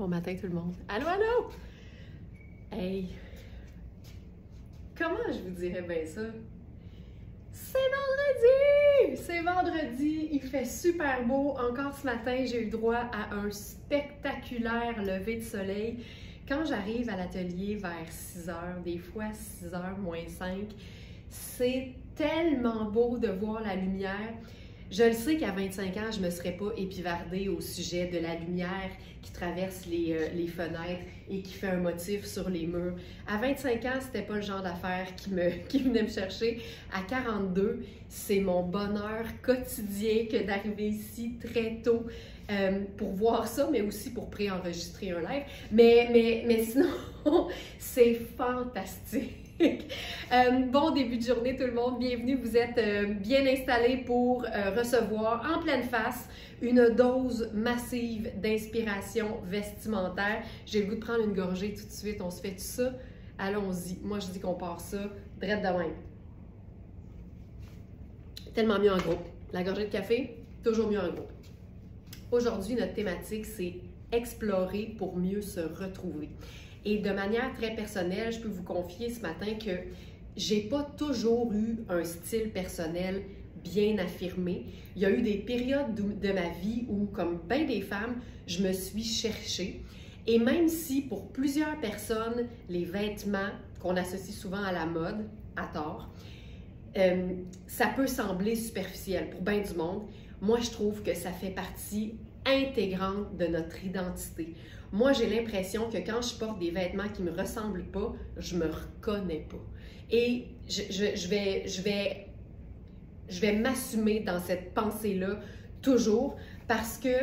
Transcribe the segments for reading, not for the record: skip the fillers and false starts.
Bon matin tout le monde. Allô, allô! Hey! Comment je vous dirais bien ça? C'est vendredi! C'est vendredi, il fait super beau. Encore ce matin, j'ai eu droit à un spectaculaire lever de soleil. Quand j'arrive à l'atelier vers 6 h, des fois 6 h moins 5, c'est tellement beau de voir la lumière. Je le sais qu'à 25 ans, je ne me serais pas épivardée au sujet de la lumière qui traverse les fenêtres et qui fait un motif sur les murs. À 25 ans, c'était pas le genre d'affaire qui venait me chercher. À 42, c'est mon bonheur quotidien que d'arriver ici très tôt pour voir ça, mais aussi pour préenregistrer un live. Mais sinon, c'est fantastique. Bon début de journée tout le monde, bienvenue, vous êtes bien installés pour recevoir en pleine face une dose massive d'inspiration vestimentaire. J'ai le goût de prendre une gorgée tout de suite, on se fait tout ça, allons-y. Moi je dis qu'on part ça, drette de même. Tellement mieux en groupe. La gorgée de café, toujours mieux en groupe. Aujourd'hui notre thématique c'est explorer pour mieux se retrouver. Et de manière très personnelle, je peux vous confier ce matin que j'ai pas toujours eu un style personnel bien affirmé. Il y a eu des périodes de ma vie où, comme bien des femmes, je me suis cherchée. Et même si pour plusieurs personnes, les vêtements qu'on associe souvent à la mode, à tort, ça peut sembler superficiel pour bien du monde, moi je trouve que ça fait partie intégrante de notre identité. Moi, j'ai l'impression que quand je porte des vêtements qui ne me ressemblent pas, je me reconnais pas. Et je vais m'assumer dans cette pensée-là toujours parce que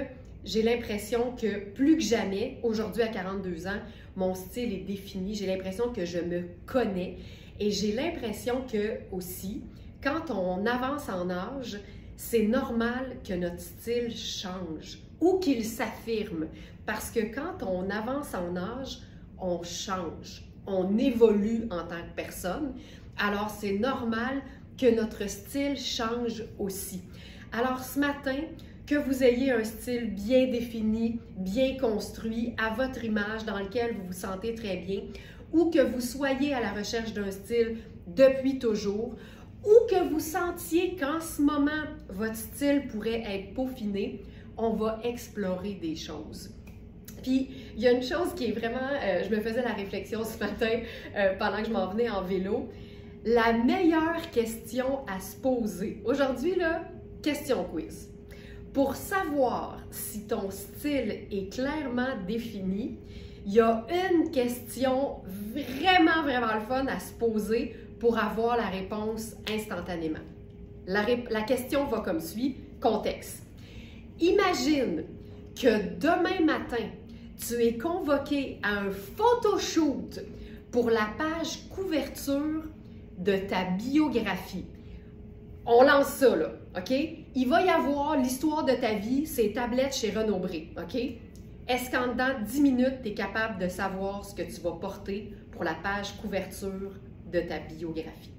j'ai l'impression que plus que jamais, aujourd'hui à 42 ans, mon style est défini. J'ai l'impression que je me connais et j'ai l'impression que aussi, quand on avance en âge, c'est normal que notre style change ou qu'il s'affirme. Parce que quand on avance en âge, on change, on évolue en tant que personne. Alors, c'est normal que notre style change aussi. Alors, ce matin, que vous ayez un style bien défini, bien construit, à votre image, dans lequel vous vous sentez très bien, ou que vous soyez à la recherche d'un style depuis toujours, ou que vous sentiez qu'en ce moment, votre style pourrait être peaufiné, on va explorer des choses. Puis, il y a une chose qui est vraiment, je me faisais la réflexion ce matin pendant que je m'en venais en vélo. La meilleure question à se poser, aujourd'hui, là, question quiz. Pour savoir si ton style est clairement défini, il y a une question vraiment, vraiment le fun à se poser pour avoir la réponse instantanément. La question va comme suit, contexte. Imagine que demain matin, tu es convoqué à un photoshoot pour la page couverture de ta biographie. On lance ça, là, OK? Il va y avoir l'histoire de ta vie, c'est tablettes chez Renaud-Bré, OK? Est-ce qu'en dedans 10 minutes, tu es capable de savoir ce que tu vas porter pour la page couverture de ta biographie?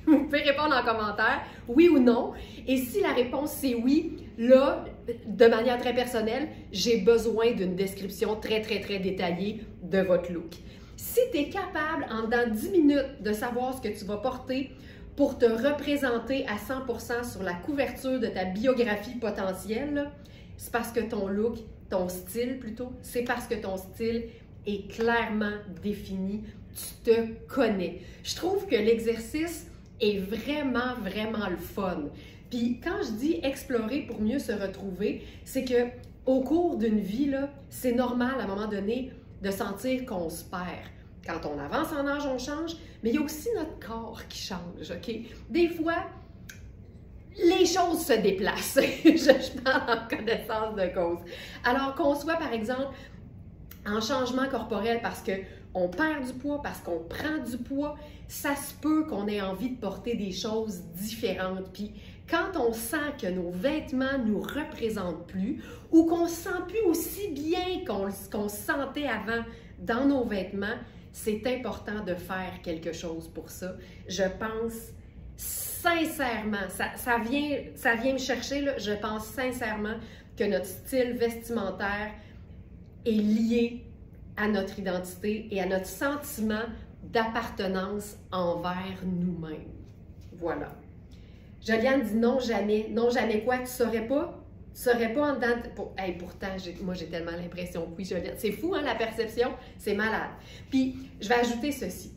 Vous pouvez répondre en commentaire, oui ou non. Et si la réponse c'est oui, là, de manière très personnelle, j'ai besoin d'une description très, très, très détaillée de votre look. Si tu es capable, en dedans 10 minutes, de savoir ce que tu vas porter pour te représenter à 100% sur la couverture de ta biographie potentielle, c'est parce que ton look, ton style plutôt, c'est parce que ton style est clairement défini, tu te connais. Je trouve que l'exercice est vraiment, vraiment le fun. Puis quand je dis explorer pour mieux se retrouver, c'est que au cours d'une vie, c'est normal à un moment donné de sentir qu'on se perd. Quand on avance en âge, on change, mais il y a aussi notre corps qui change, OK? Des fois, les choses se déplacent. je parle en connaissance de cause. Alors qu'on soit, par exemple, en changement corporel parce qu'on perd du poids, parce qu'on prend du poids, ça se peut qu'on ait envie de porter des choses différentes. Puis quand on sent que nos vêtements ne nous représentent plus ou qu'on ne se sent plus aussi bien qu'on se sentait avant dans nos vêtements, c'est important de faire quelque chose pour ça. Je pense sincèrement, ça vient me chercher, là, je pense sincèrement que notre style vestimentaire est lié à notre identité et à notre sentiment d'appartenance envers nous-mêmes. Voilà. Joliane dit non, jamais. Non, jamais quoi? Tu saurais pas? Tu saurais pas en dedans... Hey, pourtant, moi, j'ai tellement l'impression que oui, Joliane. C'est fou, hein, la perception? C'est malade. Puis, je vais ajouter ceci.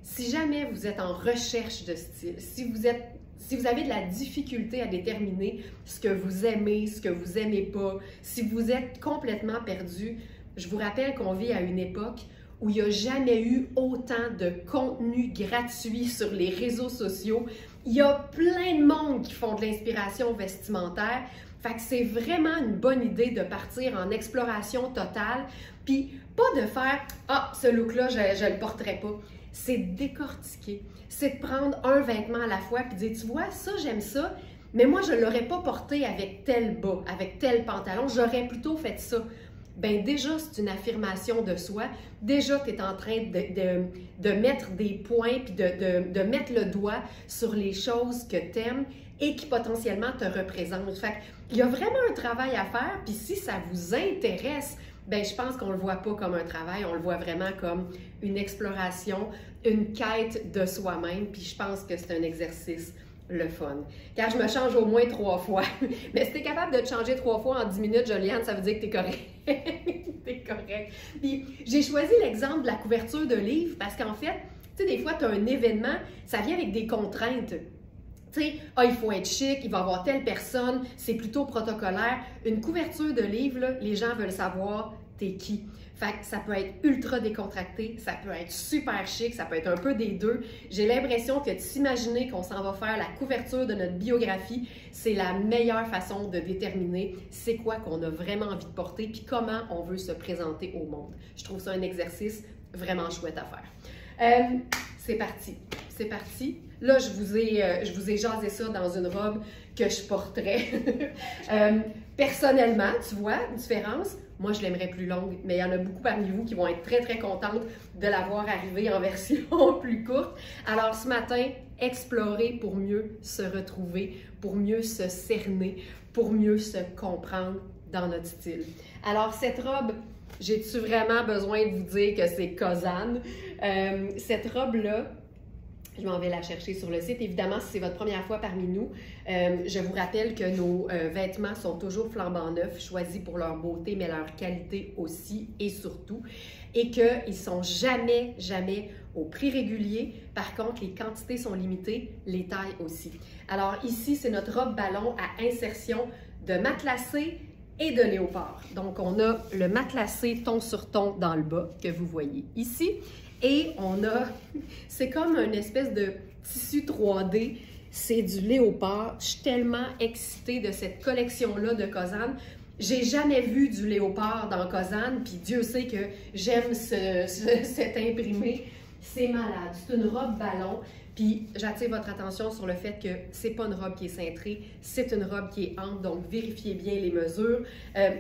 Si jamais vous êtes en recherche de style, si vous avez de la difficulté à déterminer ce que vous aimez, ce que vous n'aimez pas, si vous êtes complètement perdu, je vous rappelle qu'on vit à une époque où il n'y a jamais eu autant de contenu gratuit sur les réseaux sociaux. Il y a plein de monde qui font de l'inspiration vestimentaire. Fait que c'est vraiment une bonne idée de partir en exploration totale, puis pas de faire « Ah, ce look-là, je le porterai pas ». C'est décortiquer, c'est de prendre un vêtement à la fois puis dire « Tu vois, ça, j'aime ça, mais moi, je ne l'aurais pas porté avec tel bas, avec tel pantalon, j'aurais plutôt fait ça ». Bien, déjà, c'est une affirmation de soi. Déjà, tu es en train de mettre des points puis de mettre le doigt sur les choses que tu aimes et qui potentiellement te représentent. Fait qu'il y a vraiment un travail à faire, puis si ça vous intéresse, bien, je pense qu'on ne le voit pas comme un travail, on le voit vraiment comme une exploration, une quête de soi-même, puis je pense que c'est un exercice le fun. Car je me change au moins 3 fois. Mais si tu es capable de te changer 3 fois en 10 minutes, Joliane, ça veut dire que tu es correct. T'es correct. Puis j'ai choisi l'exemple de la couverture de livre parce qu'en fait, tu sais, des fois, tu as un événement, ça vient avec des contraintes. Tu sais, ah, il faut être chic, il va y avoir telle personne, c'est plutôt protocolaire. Une couverture de livre, là, les gens veulent savoir t'es qui. Fait que ça peut être ultra décontracté, ça peut être super chic, ça peut être un peu des deux. J'ai l'impression que de s'imaginer qu'on s'en va faire la couverture de notre biographie, c'est la meilleure façon de déterminer c'est quoi qu'on a vraiment envie de porter puis comment on veut se présenter au monde. Je trouve ça un exercice vraiment chouette à faire. C'est parti, c'est parti. Là, je vous ai jasé ça dans une robe que je porterais. Personnellement, tu vois, une différence. Moi, je l'aimerais plus longue, mais il y en a beaucoup parmi vous qui vont être très, très contentes de l'avoir arrivée en version plus courte. Alors, ce matin, explorer pour mieux se retrouver, pour mieux se cerner, pour mieux se comprendre dans notre style. Alors, cette robe, j'ai-tu vraiment besoin de vous dire que c'est Cosane? Cette robe-là, je m'en vais la chercher sur le site. Évidemment, si c'est votre première fois parmi nous, je vous rappelle que nos vêtements sont toujours flambant neufs, choisis pour leur beauté, mais leur qualité aussi et surtout, et qu'ils ne sont jamais, jamais au prix régulier. Par contre, les quantités sont limitées, les tailles aussi. Alors ici, c'est notre robe ballon à insertion de matelassé et de léopard. Donc, on a le matelassé ton sur ton dans le bas que vous voyez ici. Et on a, c'est comme une espèce de tissu 3D, c'est du léopard. Je suis tellement excitée de cette collection-là de Cosane. J'ai jamais vu du léopard dans Cosane, puis Dieu sait que j'aime cet imprimé. C'est malade, c'est une robe ballon. Puis j'attire votre attention sur le fait que c'est pas une robe qui est cintrée, c'est une robe qui est ample, donc vérifiez bien les mesures.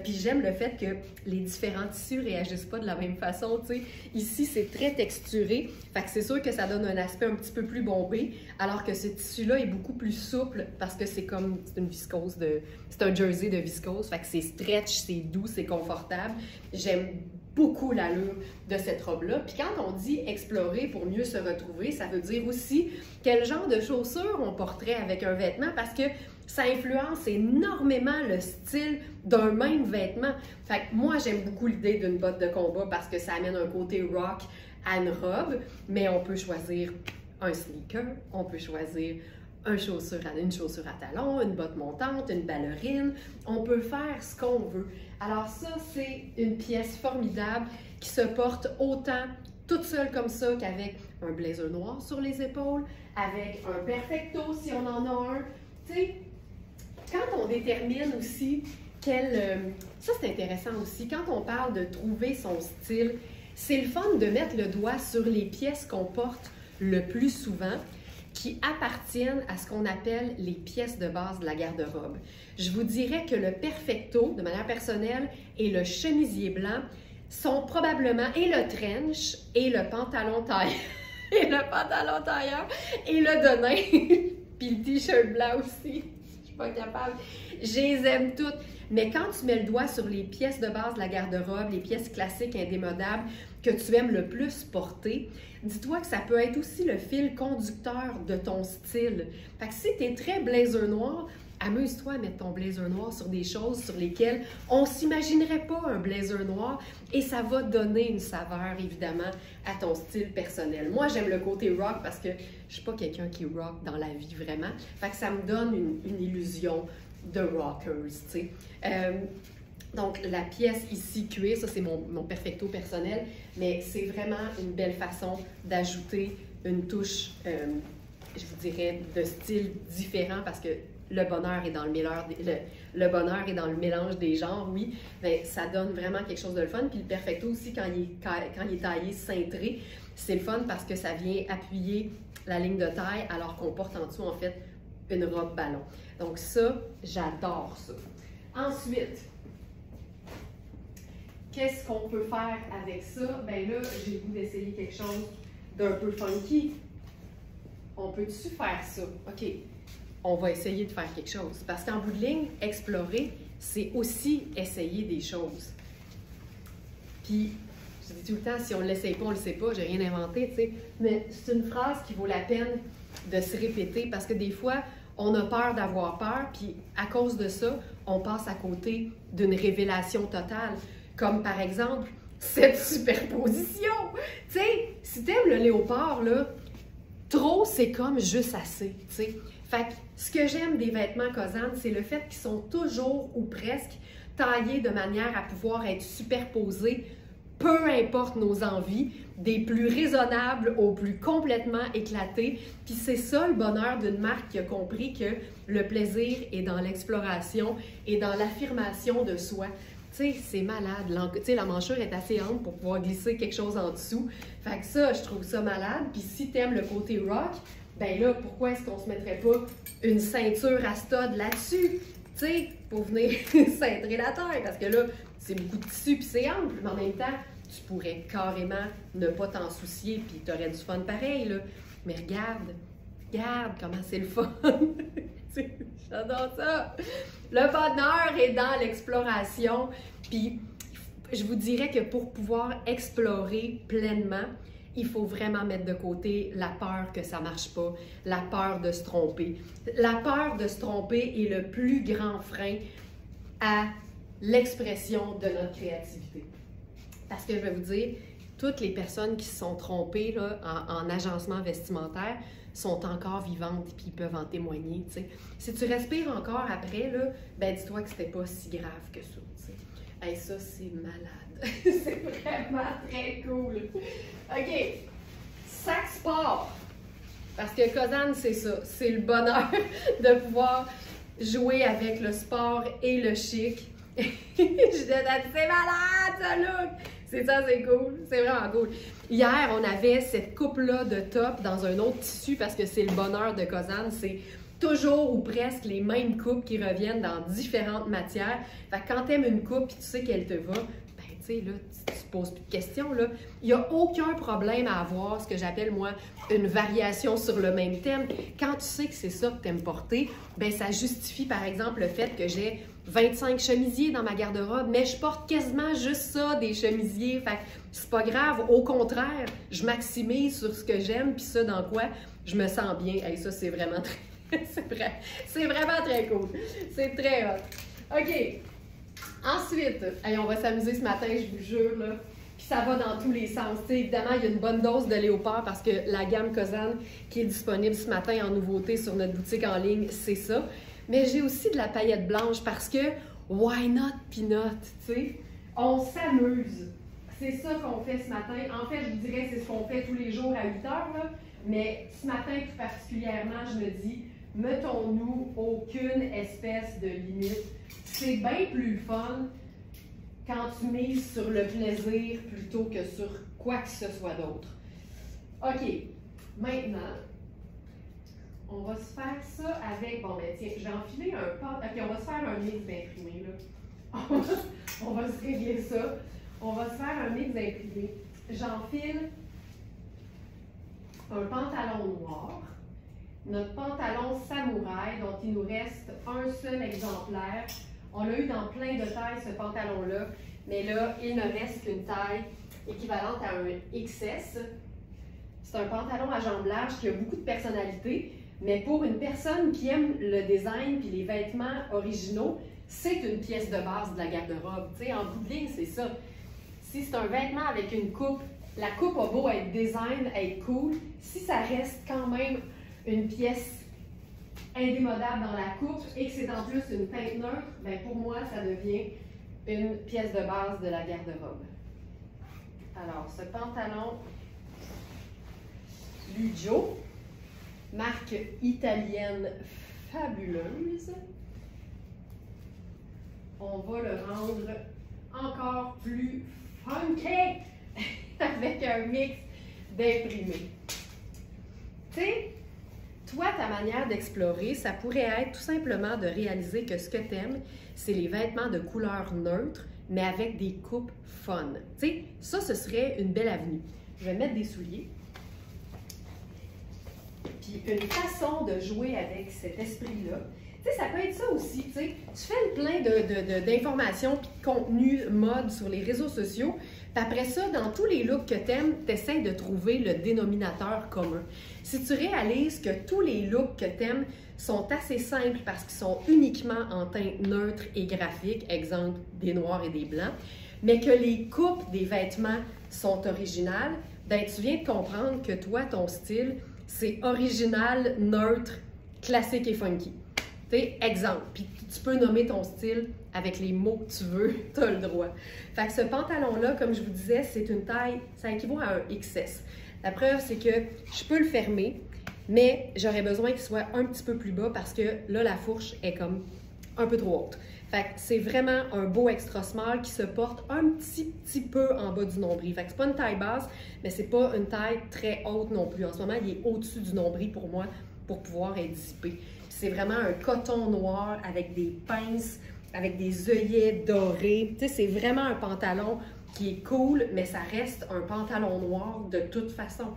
Puis j'aime le fait que les différents tissus réagissent pas de la même façon, tu sais. Ici, c'est très texturé, fait que c'est sûr que ça donne un aspect un petit peu plus bombé, alors que ce tissu-là est beaucoup plus souple parce que c'est comme, c'est une viscose c'est un jersey de viscose, fait que c'est stretch, c'est doux, c'est confortable. J'aime beaucoup l'allure de cette robe-là. Puis quand on dit explorer pour mieux se retrouver, ça veut dire aussi quel genre de chaussures on porterait avec un vêtement parce que ça influence énormément le style d'un même vêtement. Fait que moi, j'aime beaucoup l'idée d'une botte de combat parce que ça amène un côté rock à une robe, mais on peut choisir un sneaker, on peut choisir une chaussure à talons, une botte montante, une ballerine. On peut faire ce qu'on veut. Alors ça, c'est une pièce formidable qui se porte autant toute seule comme ça qu'avec un blazer noir sur les épaules, avec un perfecto si on en a un. Tu sais, quand on détermine aussi ça c'est intéressant aussi, quand on parle de trouver son style, c'est le fun de mettre le doigt sur les pièces qu'on porte le plus souvent, qui appartiennent à ce qu'on appelle les pièces de base de la garde-robe. Je vous dirais que le perfecto, de manière personnelle, et le chemisier blanc sont probablement, et le trench, et le pantalon tailleur, et le pantalon tailleur, et le denim, puis le t-shirt blanc aussi. Je suis pas capable. Je les aime toutes. Mais quand tu mets le doigt sur les pièces de base de la garde-robe, les pièces classiques indémodables que tu aimes le plus porter, dis-toi que ça peut être aussi le fil conducteur de ton style. Fait que si tu es très blazer noir, amuse-toi à mettre ton blazer noir sur des choses sur lesquelles on ne s'imaginerait pas un blazer noir et ça va donner une saveur, évidemment, à ton style personnel. Moi, j'aime le côté rock parce que je ne suis pas quelqu'un qui rock dans la vie, vraiment. Fait que ça me donne une illusion de rockers, tu sais. Donc, la pièce ici, cuir, ça, c'est mon perfecto personnel, mais c'est vraiment une belle façon d'ajouter une touche, je vous dirais, de style différent parce que le bonheur est dans le bonheur est dans le mélange des genres, oui, mais ça donne vraiment quelque chose de le fun. Puis le perfecto aussi, quand il est taillé cintré, c'est le fun parce que ça vient appuyer la ligne de taille alors qu'on porte en dessous, en fait, une robe ballon. Donc ça, j'adore ça. Ensuite, qu'est-ce qu'on peut faire avec ça? Bien là, j'ai le goût d'essayer quelque chose d'un peu funky. On peut-tu faire ça? OK. On va essayer de faire quelque chose. Parce qu'en bout de ligne, explorer, c'est aussi essayer des choses. Puis, je dis tout le temps, si on ne l'essaye pas, on ne le sait pas, j'ai rien inventé, tu sais. Mais c'est une phrase qui vaut la peine de se répéter parce que des fois, on a peur d'avoir peur, puis à cause de ça, on passe à côté d'une révélation totale. Comme par exemple, cette superposition. Tu sais, si t'aimes le léopard, là, trop, c'est comme juste assez, tu sais. Fait que ce que j'aime des vêtements Cozan, c'est le fait qu'ils sont toujours ou presque taillés de manière à pouvoir être superposés, peu importe nos envies, des plus raisonnables aux plus complètement éclatés. Puis c'est ça le bonheur d'une marque qui a compris que le plaisir est dans l'exploration et dans l'affirmation de soi. Tu sais, c'est malade. Tu sais, la manchure est assez ample pour pouvoir glisser quelque chose en dessous. Fait que ça, je trouve ça malade. Puis si t'aimes le côté rock, ben là, pourquoi est-ce qu'on se mettrait pas une ceinture à stud là-dessus? Tu sais, pour venir cintrer la taille. Parce que là, c'est beaucoup de tissu puis c'est ample. Mais en même temps, tu pourrais carrément ne pas t'en soucier puis t'aurais du fun pareil, là. Mais regarde comment c'est le fun! J'adore ça! Le bonheur est dans l'exploration. Puis, je vous dirais que pour pouvoir explorer pleinement, il faut vraiment mettre de côté la peur que ça ne marche pas, la peur de se tromper. La peur de se tromper est le plus grand frein à l'expression de notre créativité. Parce que je vais vous dire, toutes les personnes qui se sont trompées là, en agencement vestimentaire sont encore vivantes et puis ils peuvent en témoigner. T'sais. Si tu respires encore après, là, ben dis-toi que c'était pas si grave que ça. Hey, ça, c'est malade. C'est vraiment très cool. OK. Sac sport. Parce que Cozan, c'est ça. C'est le bonheur de pouvoir jouer avec le sport et le chic. Je disais, c'est malade, ça, look! C'est ça, c'est cool. C'est vraiment cool. Hier, on avait cette coupe-là de top dans un autre tissu parce que c'est le bonheur de Cozan. C'est toujours ou presque les mêmes coupes qui reviennent dans différentes matières. Fait que quand tu aimes une coupe et tu sais qu'elle te va, ben tu sais, là, tu te poses plus de questions, là. Il n'y a aucun problème à avoir ce que j'appelle, moi, une variation sur le même thème. Quand tu sais que c'est ça que tu aimes porter, ben ça justifie, par exemple, le fait que j'ai 25 chemisiers dans ma garde-robe, mais je porte quasiment juste ça, des chemisiers. Fait que c'est pas grave. Au contraire, je maximise sur ce que j'aime, puis ça, dans quoi je me sens bien. Hey, ça, c'est vraiment très... c'est vraiment très cool. C'est très hot. OK. Ensuite, hey, on va s'amuser ce matin, je vous jure, là. Puis ça va dans tous les sens. T'sais, évidemment, il y a une bonne dose de léopard parce que la gamme Cozan qui est disponible ce matin en nouveauté sur notre boutique en ligne, c'est ça. Mais j'ai aussi de la paillette blanche parce que why not peanut, tu sais? On s'amuse. C'est ça qu'on fait ce matin. En fait, je vous dirais que c'est ce qu'on fait tous les jours à 8 heures, là. Mais ce matin, tout particulièrement, je me dis, mettons-nous aucune espèce de limite. C'est bien plus fun quand tu mises sur le plaisir plutôt que sur quoi que ce soit d'autre. OK. Maintenant, on va se faire ça avec... Bon, ben tiens, j'ai enfilé un pot. OK, on va se faire un mix d'imprimés, là. On va se régler ça. On va se faire un mix d'imprimés. J'enfile un pantalon noir notre pantalon samouraï, dont il nous reste un seul exemplaire. On l'a eu dans plein de tailles, ce pantalon-là, mais là, il ne reste qu'une taille équivalente à un XS. C'est un pantalon à jambes larges qui a beaucoup de personnalité, mais pour une personne qui aime le design et les vêtements originaux, c'est une pièce de base de la garde-robe. Tu sais, en bout de ligne, c'est ça. Si c'est un vêtement avec une coupe, la coupe a beau être design, être cool, si ça reste quand même une pièce indémodable dans la coupe et que c'est en plus une teinte neutre, bien pour moi, ça devient une pièce de base de la garde-robe. Alors, ce pantalon Lugio, marque italienne fabuleuse. On va le rendre encore plus funky avec un mix d'imprimés. Tu sais, toi, ta manière d'explorer, ça pourrait être tout simplement de réaliser que ce que tu aimes, c'est les vêtements de couleur neutre, mais avec des coupes fun. Tu sais, ça, ce serait une belle avenue. Je vais mettre des souliers. Puis une façon de jouer avec cet esprit-là, tu sais, ça peut être ça aussi, tu sais. Tu fais plein d'informations puis de contenu mode sur les réseaux sociaux, puis après ça, dans tous les looks que tu aimes, tu essaies de trouver le dénominateur commun. Si tu réalises que tous les looks que tu aimes sont assez simples parce qu'ils sont uniquement en teinte neutre et graphique, exemple des noirs et des blancs, mais que les coupes des vêtements sont originales, bien, tu viens de comprendre que toi, ton style, c'est original, neutre, classique et funky. Tu sais, exemple, puis tu peux nommer ton style avec les mots que tu veux, tu as le droit. Fait que ce pantalon-là, comme je vous disais, c'est une taille, ça équivaut à un XS. La preuve, c'est que je peux le fermer, mais j'aurais besoin qu'il soit un petit peu plus bas parce que là, la fourche est comme un peu trop haute. Fait que c'est vraiment un beau extra small qui se porte un petit peu en bas du nombril. Fait que c'est pas une taille basse, mais c'est pas une taille très haute non plus. En ce moment, il est au-dessus du nombril pour moi pour pouvoir être dissipé. C'est vraiment un coton noir avec des pinces, avec des œillets dorés. Tu sais, c'est vraiment un pantalon qui est cool, mais ça reste un pantalon noir de toute façon.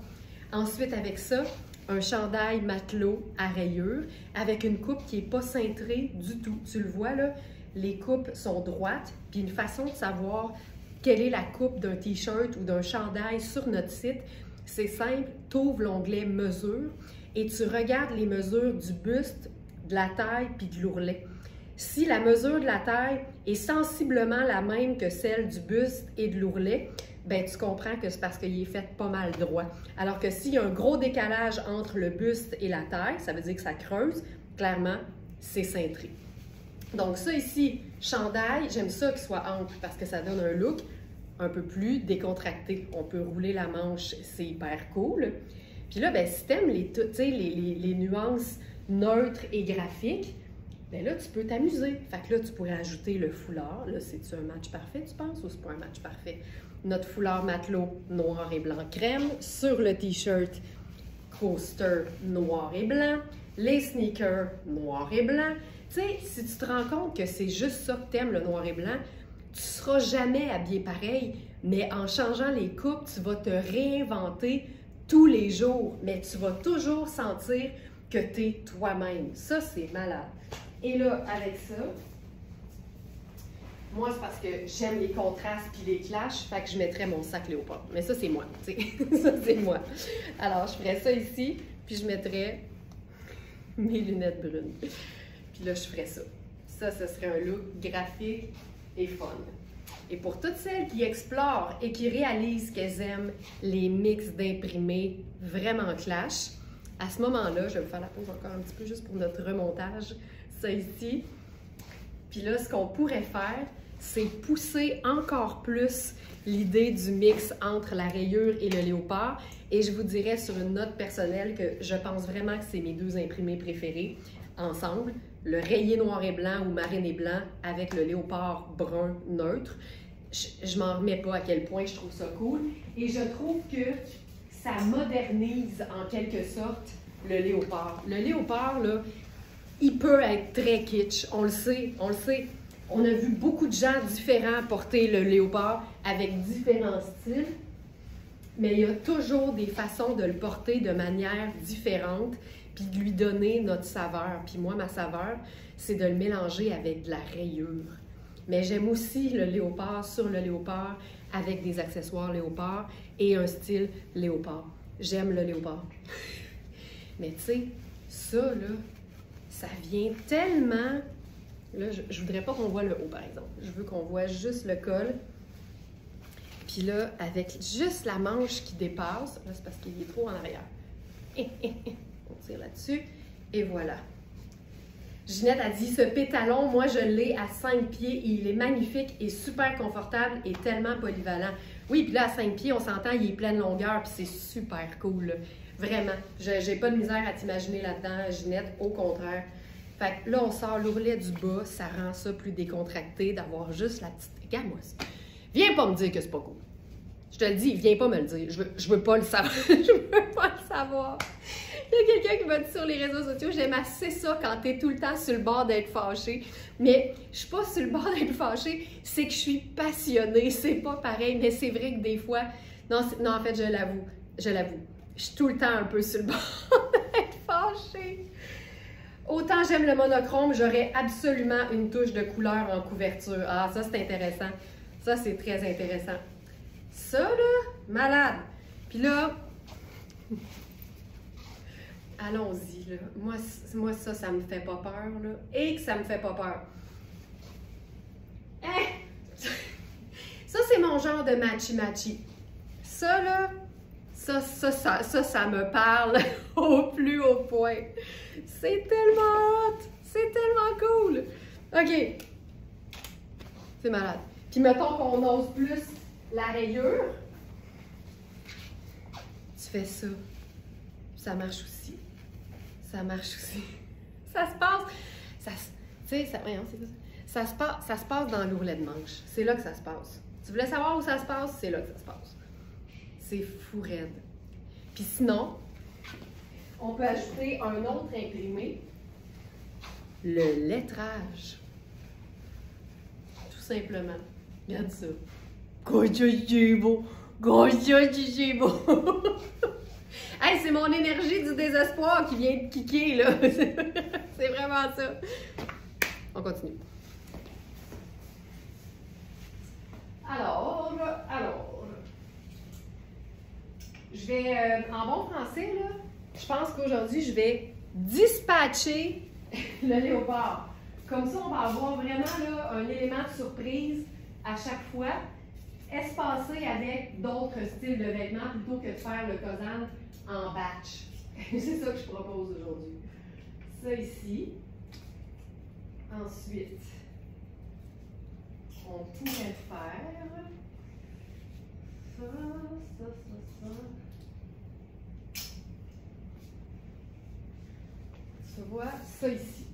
Ensuite, avec ça, un chandail matelot à rayures avec une coupe qui n'est pas cintrée du tout. Tu le vois là, les coupes sont droites, puis une façon de savoir quelle est la coupe d'un t-shirt ou d'un chandail sur notre site, c'est simple, tu ouvres l'onglet mesure et tu regardes les mesures du buste, de la taille puis de l'ourlet. Si la mesure de la taille est sensiblement la même que celle du buste et de l'ourlet, ben tu comprends que c'est parce qu'il est fait pas mal droit. Alors que s'il y a un gros décalage entre le buste et la taille, ça veut dire que ça creuse, clairement, c'est cintré. Donc ça ici, chandail, j'aime ça qu'il soit ample parce que ça donne un look un peu plus décontracté. On peut rouler la manche, c'est hyper cool. Puis là, ben, si t'aimes les nuances neutres et graphiques, bien là, tu peux t'amuser. Fait que là, tu pourrais ajouter le foulard. Là, c'est-tu un match parfait, tu penses, ou c'est pas un match parfait? Notre foulard matelot noir et blanc crème. Sur le t-shirt, coaster noir et blanc. Les sneakers noir et blanc. Tu sais, si tu te rends compte que c'est juste ça que t'aimes, le noir et blanc, tu seras jamais habillé pareil, mais en changeant les coupes, tu vas te réinventer tous les jours, mais tu vas toujours sentir que tu es toi-même. Ça, c'est malade. Et là, avec ça, moi, c'est parce que j'aime les contrastes puis les clashs, fait que je mettrais mon sac léopard. Mais ça, c'est moi, tu sais. Ça, c'est moi. Alors, je ferais ça ici, puis je mettrais mes lunettes brunes. Puis là, je ferais ça. Ça, ce serait un look graphique et fun. Et pour toutes celles qui explorent et qui réalisent qu'elles aiment les mix d'imprimés vraiment clash, à ce moment-là, je vais vous faire la pause encore un petit peu juste pour notre remontage, ça ici. Puis là, ce qu'on pourrait faire, c'est pousser encore plus l'idée du mix entre la rayure et le léopard. Et je vous dirais sur une note personnelle que je pense vraiment que c'est mes deux imprimés préférés ensemble. Le rayé noir et blanc ou marine et blanc avec le léopard brun neutre. Je m'en remets pas à quel point je trouve ça cool. Et je trouve que ça modernise en quelque sorte le léopard. Le léopard, là, il peut être très kitsch. On le sait, on le sait. On a vu beaucoup de gens différents porter le léopard avec différents styles. Mais il y a toujours des façons de le porter de manière différente. puis de lui donner notre saveur. Puis moi, ma saveur, c'est de le mélanger avec de la rayure. Mais j'aime aussi le léopard sur le léopard avec des accessoires léopard et un style léopard. J'aime le léopard. Mais tu sais, ça, là, ça vient tellement... Là, je voudrais pas qu'on voit le haut, par exemple. Je veux qu'on voit juste le col. Puis là, avec juste la manche qui dépasse, là, c'est parce qu'il est trop en arrière. On tire là-dessus, et voilà. Ginette a dit, ce pétalon, moi, je l'ai à 5 pieds, et il est magnifique et super confortable et tellement polyvalent. Oui, puis là, à 5 pieds, on s'entend, il est plein de longueur, puis c'est super cool, là. Vraiment. J'ai pas de misère à t'imaginer là-dedans, Ginette, au contraire. Fait que là, on sort l'ourlet du bas, ça rend ça plus décontracté, d'avoir juste la petite... Regarde-moi ça. Viens pas me dire que c'est pas cool. Je te le dis, viens pas me le dire. Je veux pas le savoir. Je veux pas le savoir. Il y a quelqu'un qui m'a dit sur les réseaux sociaux, j'aime assez ça quand t'es tout le temps sur le bord d'être fâché. Mais je suis pas sur le bord d'être fâché, c'est que je suis passionnée. C'est pas pareil, mais c'est vrai que des fois... Non, en fait, je l'avoue. Je suis tout le temps un peu sur le bord d'être fâchée. Autant j'aime le monochrome, j'aurais absolument une touche de couleur en couverture. Ah, ça, c'est intéressant. Ça, c'est très intéressant. Ça, là, malade. Puis là, allons-y, là. Moi, ça me fait pas peur, là. Et que ça me fait pas peur. Hein? Ça, c'est mon genre de matchy-matchy. Ça, là, ça me parle au plus haut point. C'est tellement hot! C'est tellement cool! OK. C'est malade. Puis mettons qu'on ose plus la rayure. Tu fais ça. Ça marche aussi. Ça marche aussi. Ça se passe. Tu sais, ça se passe dans l'ourlet de manche. C'est là que ça se passe. Tu voulais savoir où ça se passe? C'est là que ça se passe. C'est fou raide. Puis sinon, on peut ajouter un autre imprimé. Le lettrage. Tout simplement. Regarde ça. Hey, c'est mon énergie du désespoir qui vient de kicker, là. C'est vraiment ça. On continue. Alors, je vais, en bon français, là, je pense qu'aujourd'hui, je vais dispatcher le léopard. Comme ça, on va avoir vraiment là, un élément de surprise à chaque fois, espacé avec d'autres styles de vêtements plutôt que de faire le Kozan en batch. C'est ça que je propose aujourd'hui. Ça ici. Ensuite, on pourrait faire ça. Tu vois, ça ici.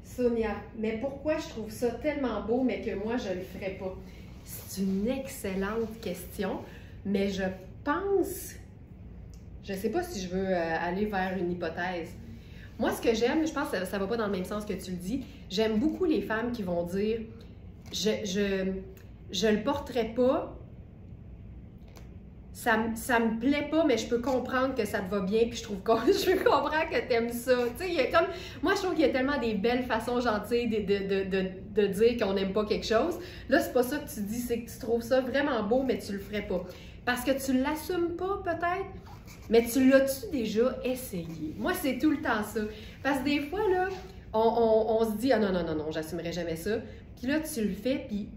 Sonia, mais pourquoi je trouve ça tellement beau, mais que moi, je ne le ferais pas? C'est une excellente question, mais je pense... Je ne sais pas si je veux aller vers une hypothèse. Moi, ce que j'aime, je pense que ça ne va pas dans le même sens que tu le dis, j'aime beaucoup les femmes qui vont dire « je le porterai pas, ça me plaît pas, mais je peux comprendre que ça te va bien, puis je comprends que tu aimes ça. » Tu sais, il y a comme... Moi, je trouve qu'il y a tellement des belles façons gentilles de dire qu'on n'aime pas quelque chose. Là, c'est pas ça que tu dis, c'est que tu trouves ça vraiment beau, mais tu le ferais pas. Parce que tu l'assumes pas, peut-être, mais tu l'as-tu déjà essayé? Moi, c'est tout le temps ça. Parce que des fois, là, on se dit « Ah non, j'assumerai jamais ça. » Puis là, tu le fais, puis...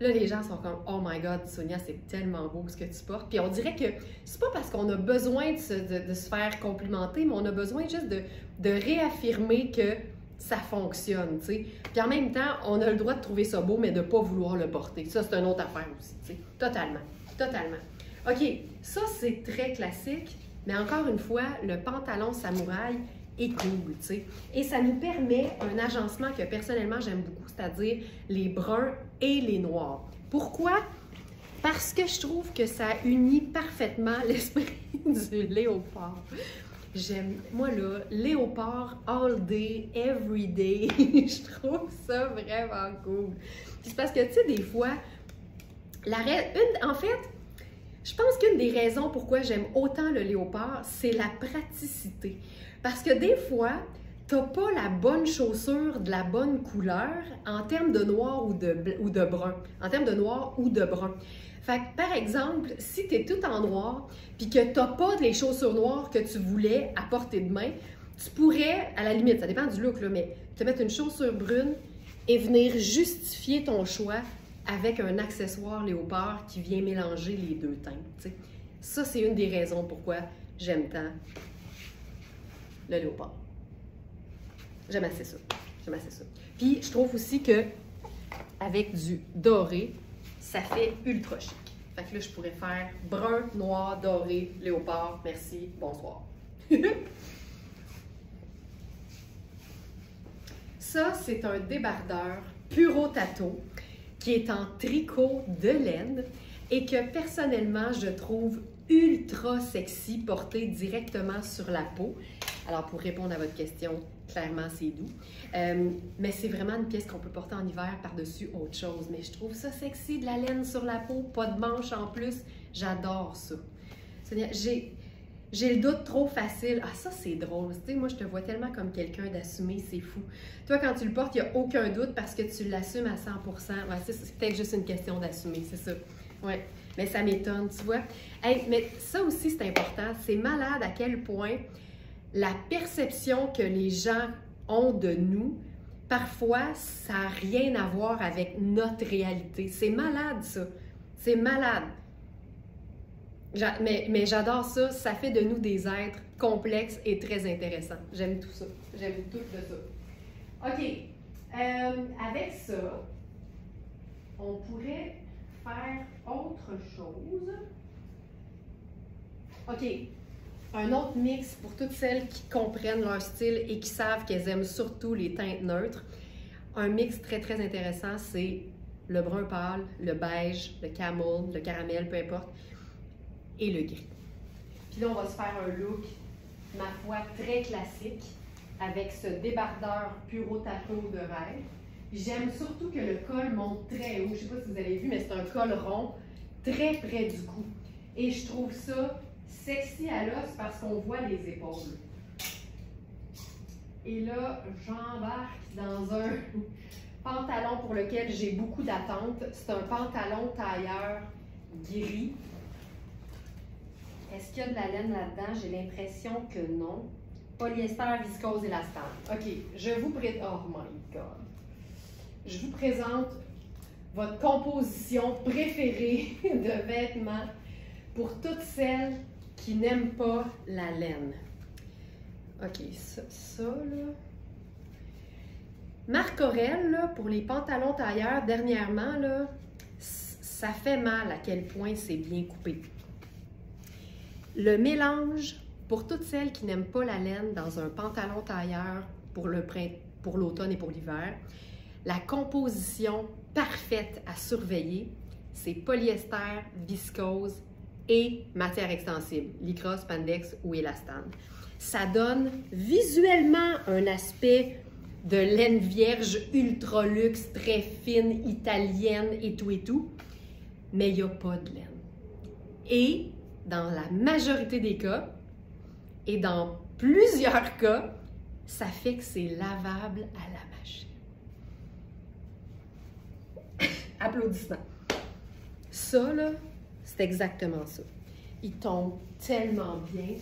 Là, les gens sont comme « Oh my God, Sonia, c'est tellement beau ce que tu portes. » Puis on dirait que c'est pas parce qu'on a besoin de se faire complimenter, mais on a besoin juste de réaffirmer que ça fonctionne, tu sais. Puis en même temps, on a le droit de trouver ça beau, mais de pas vouloir le porter. Ça, c'est une autre affaire aussi, tu sais. Totalement. OK, ça, c'est très classique, mais encore une fois, le pantalon samouraï est cool, tu sais. Et ça nous permet un agencement que personnellement j'aime beaucoup, c'est-à-dire les bruns et les noirs. Pourquoi? Parce que je trouve que ça unit parfaitement l'esprit du léopard. J'aime, moi là, léopard all day, every day, je trouve ça vraiment cool. C'est parce que, tu sais, des fois, en fait, Je pense qu'une des raisons pourquoi j'aime autant le léopard, c'est la praticité. Parce que des fois, tu n'as pas la bonne chaussure de la bonne couleur en termes de noir ou de brun. En termes de noir ou de brun. Fait que, par exemple, si tu es tout en noir puis que tu n'as pas les chaussures noires que tu voulais à portée de main, tu pourrais, à la limite, ça dépend du look, là, mais te mettre une chaussure brune et venir justifier ton choix avec un accessoire léopard qui vient mélanger les deux teintes. T'sais. Ça, c'est une des raisons pourquoi j'aime tant le léopard. J'aime assez ça. J'aime assez ça. Puis, je trouve aussi que avec du doré, ça fait ultra chic. Fait que là, je pourrais faire brun, noir, doré, léopard. Merci, bonsoir. Ça, c'est un débardeur Puro Tato qui est en tricot de laine et que personnellement, je trouve ultra sexy porté directement sur la peau. Alors, pour répondre à votre question, clairement, c'est doux. Mais c'est vraiment une pièce qu'on peut porter en hiver par-dessus autre chose. Mais je trouve ça sexy, de la laine sur la peau, pas de manches en plus. J'adore ça. J'ai le doute trop facile. Ah, ça, c'est drôle. Tu sais, moi, je te vois tellement comme quelqu'un d'assumé, c'est fou. Toi, quand tu le portes, il n'y a aucun doute parce que tu l'assumes à 100%. Ouais, c'est peut-être juste une question d'assumer, c'est ça. Ouais. Mais ça m'étonne, tu vois. Hey, mais ça aussi, c'est important. C'est malade à quel point la perception que les gens ont de nous, parfois, ça n'a rien à voir avec notre réalité. C'est malade, ça. C'est malade. Mais j'adore ça. Ça fait de nous des êtres complexes et très intéressants. J'aime tout ça. J'aime tout de ça. OK. Avec ça, on pourrait faire autre chose. OK. Un autre mix pour toutes celles qui comprennent leur style et qui savent qu'elles aiment surtout les teintes neutres. Un mix très, très intéressant, c'est le brun pâle, le beige, le camel, le caramel, peu importe, et le gris. Puis là, on va se faire un look, ma foi, très classique avec ce débardeur Puro Tato de rêve. J'aime surtout que le col monte très haut. Je ne sais pas si vous avez vu, mais c'est un col rond, très près du cou. Et je trouve ça sexy à l'os parce qu'on voit les épaules. Et là, j'embarque dans un pantalon pour lequel j'ai beaucoup d'attentes. C'est un pantalon tailleur gris. Est-ce qu'il y a de la laine là-dedans? J'ai l'impression que non. Polyester, viscose, élastane. OK, je vous présente... Oh my God! Je vous présente votre composition préférée de vêtements pour toutes celles qui n'aiment pas la laine. OK, ça là... Marc Aurèle, là, pour les pantalons tailleurs, dernièrement, là, ça fait mal à quel point c'est bien coupé. Le mélange, pour toutes celles qui n'aiment pas la laine dans un pantalon tailleur pour l'automne et pour l'hiver, la composition parfaite à surveiller, c'est polyester, viscose et matière extensible, lycra, spandex ou élastane. Ça donne visuellement un aspect de laine vierge ultra luxe, très fine, italienne et tout, mais il n'y a pas de laine. Et dans la majorité des cas, et dans plusieurs cas, ça fait que c'est lavable à la machine. Applaudissements. Ça, là, c'est exactement ça. Il tombe tellement bien.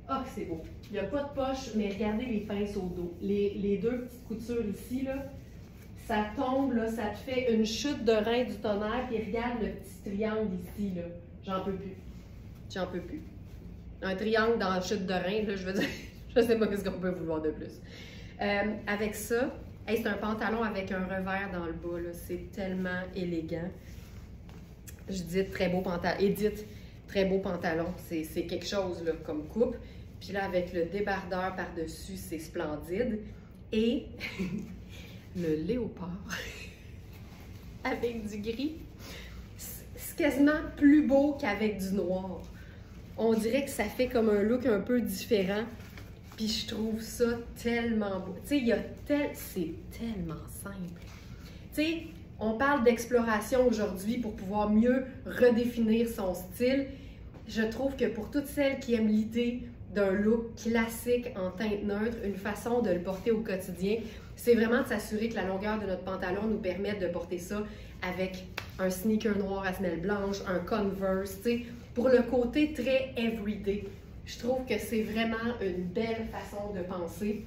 Ah, que c'est beau. Il n'y a pas de poche, mais regardez les pinces au dos. Les deux petites coutures ici, là, ça tombe, là, ça te fait une chute de rein du tonnerre, puis regarde le petit triangle ici, là. J'en peux plus. J'en peux plus. Un triangle dans la chute de rein, là, je veux dire, je sais pas ce qu'on peut vouloir de plus. Avec ça, hey, c'est un pantalon avec un revers dans le bas, là. C'est tellement élégant. Je dis très beau pantalon. Edith, très beau pantalon. C'est quelque chose, là, comme coupe. Puis là, avec le débardeur par-dessus, c'est splendide. Et le léopard avec du gris, c'est quasiment plus beau qu'avec du noir. On dirait que ça fait comme un look un peu différent. Puis je trouve ça tellement beau. Tu sais, c'est tellement simple. Tu sais, On parle d'exploration aujourd'hui pour pouvoir mieux redéfinir son style. Je trouve que pour toutes celles qui aiment l'idée d'un look classique en teinte neutre, une façon de le porter au quotidien, c'est vraiment de s'assurer que la longueur de notre pantalon nous permette de porter ça avec un sneaker noir à semelle blanche, un Converse, tu sais, pour le côté très everyday. Je trouve que c'est vraiment une belle façon de penser.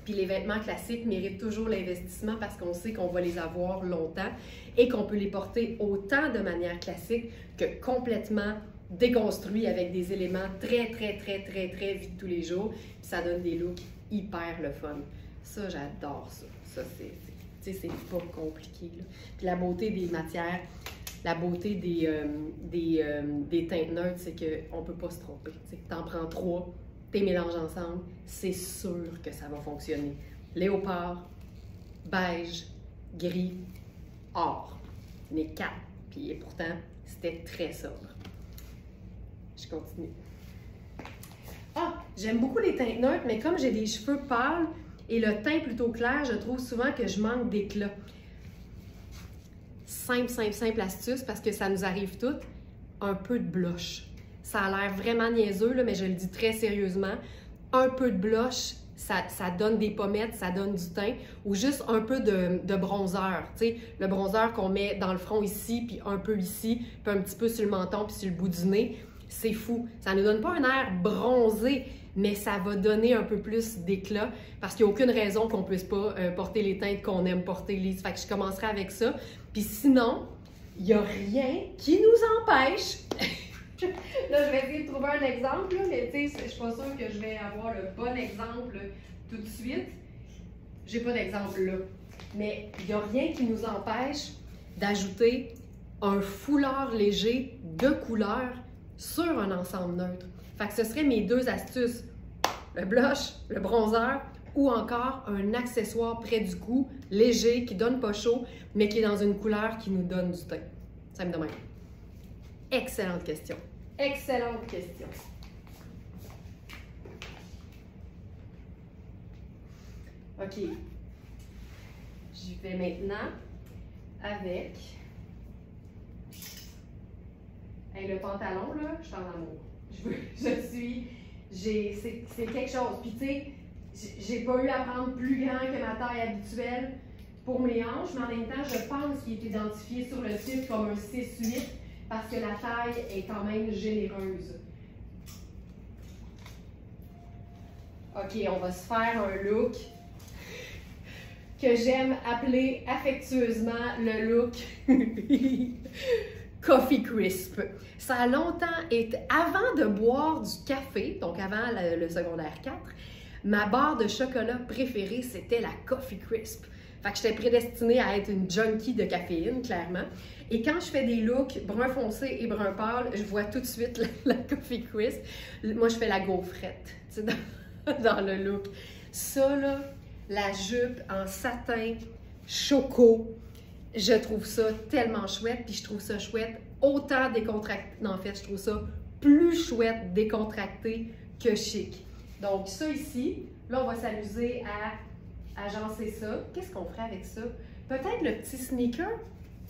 Puis les vêtements classiques méritent toujours l'investissement parce qu'on sait qu'on va les avoir longtemps et qu'on peut les porter autant de manière classique que complètement déconstruits avec des éléments très vie de tous les jours. Puis ça donne des looks hyper le fun. Ça, j'adore ça. Ça, c'est pas compliqué, là. Puis la beauté des matières, la beauté des teintes neutres, c'est qu'on ne peut pas se tromper. Tu en prends 3, tu les mélanges ensemble, c'est sûr que ça va fonctionner. Léopard, beige, gris, or. Mais 4. Puis pourtant, c'était très sobre. Je continue. Ah, j'aime beaucoup les teintes neutres, mais comme j'ai des cheveux pâles et le teint plutôt clair, je trouve souvent que je manque d'éclat. Simple astuce, parce que ça nous arrive toutes, un peu de blush. Ça a l'air vraiment niaiseux, là, mais je le dis très sérieusement. Un peu de blush, ça donne des pommettes, ça donne du teint, ou juste un peu de bronzer. Tu sais, le bronzer qu'on met dans le front ici, puis un peu ici, puis un petit peu sur le menton, puis sur le bout du nez. C'est fou. Ça ne nous donne pas un air bronzé, mais ça va donner un peu plus d'éclat parce qu'il n'y a aucune raison qu'on ne puisse pas porter les teintes qu'on aime porter lisse. Fait que je commencerai avec ça. Puis sinon, il n'y a rien qui nous empêche. Là, je vais essayer de trouver un exemple, là, mais tu sais, je ne suis pas sûre que je vais avoir le bon exemple tout de suite. J'ai pas d'exemple là. Mais il n'y a rien qui nous empêche d'ajouter un foulard léger de couleur sur un ensemble neutre. Fait que ce serait mes 2 astuces. Le blush, le bronzer ou encore un accessoire près du cou, léger, qui donne pas chaud, mais qui est dans une couleur qui nous donne du teint. Ça me demande. Excellente question. Excellente question. OK. J'y vais maintenant avec... Hey, le pantalon, là, je suis en amour. C'est quelque chose. Puis, tu sais, j'ai pas eu à prendre plus grand que ma taille habituelle pour mes hanches, mais en même temps, je pense qu'il est identifié sur le site comme un 6-8 parce que la taille est quand même généreuse. OK, on va se faire un look que j'aime appeler affectueusement le look Coffee Crisp. Ça a longtemps été, avant de boire du café, donc avant le secondaire 4, ma barre de chocolat préférée, c'était la Coffee Crisp. Fait que j'étais prédestinée à être une junkie de caféine, clairement. Et quand je fais des looks brun foncé et brun pâle, je vois tout de suite la Coffee Crisp. Moi, je fais la gaufrette, tu sais, dans le look. Ça, là, la jupe en satin, choco, je trouve ça tellement chouette, puis je trouve ça chouette autant décontracté. Non, en fait, je trouve ça plus chouette décontracté que chic. Donc ça ici, là, on va s'amuser à agencer ça. Qu'est-ce qu'on ferait avec ça? Peut-être le petit sneaker?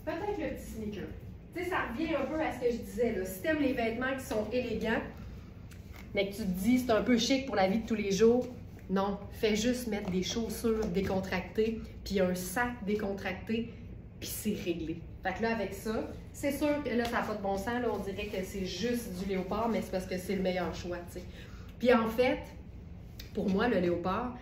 Peut-être le petit sneaker. Tu sais, ça revient un peu à ce que je disais, là. Si t'aimes les vêtements qui sont élégants, mais que tu te dis c'est un peu chic pour la vie de tous les jours, non, fais juste mettre des chaussures décontractées, puis un sac décontracté, puis c'est réglé. Fait que là, avec ça, c'est sûr que là, ça n'a pas de bon sens. Là, on dirait que c'est juste du léopard, mais c'est parce que c'est le meilleur choix, tu sais. Puis en fait, pour moi, le léopard,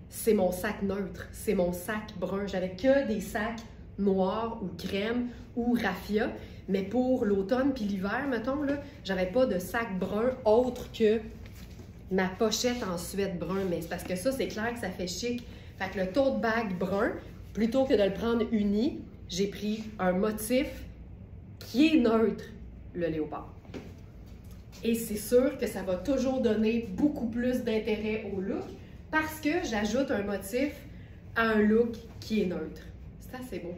c'est mon sac neutre. C'est mon sac brun. J'avais que des sacs noirs ou crème ou raffia. Mais pour l'automne puis l'hiver, mettons, là, j'avais pas de sac brun autre que ma pochette en suède brun. Mais c'est parce que ça, c'est clair que ça fait chic. Fait que le tote bag brun, plutôt que de le prendre uni, j'ai pris un motif qui est neutre, le léopard. Et c'est sûr que ça va toujours donner beaucoup plus d'intérêt au look parce que j'ajoute un motif à un look qui est neutre. C'est assez beau.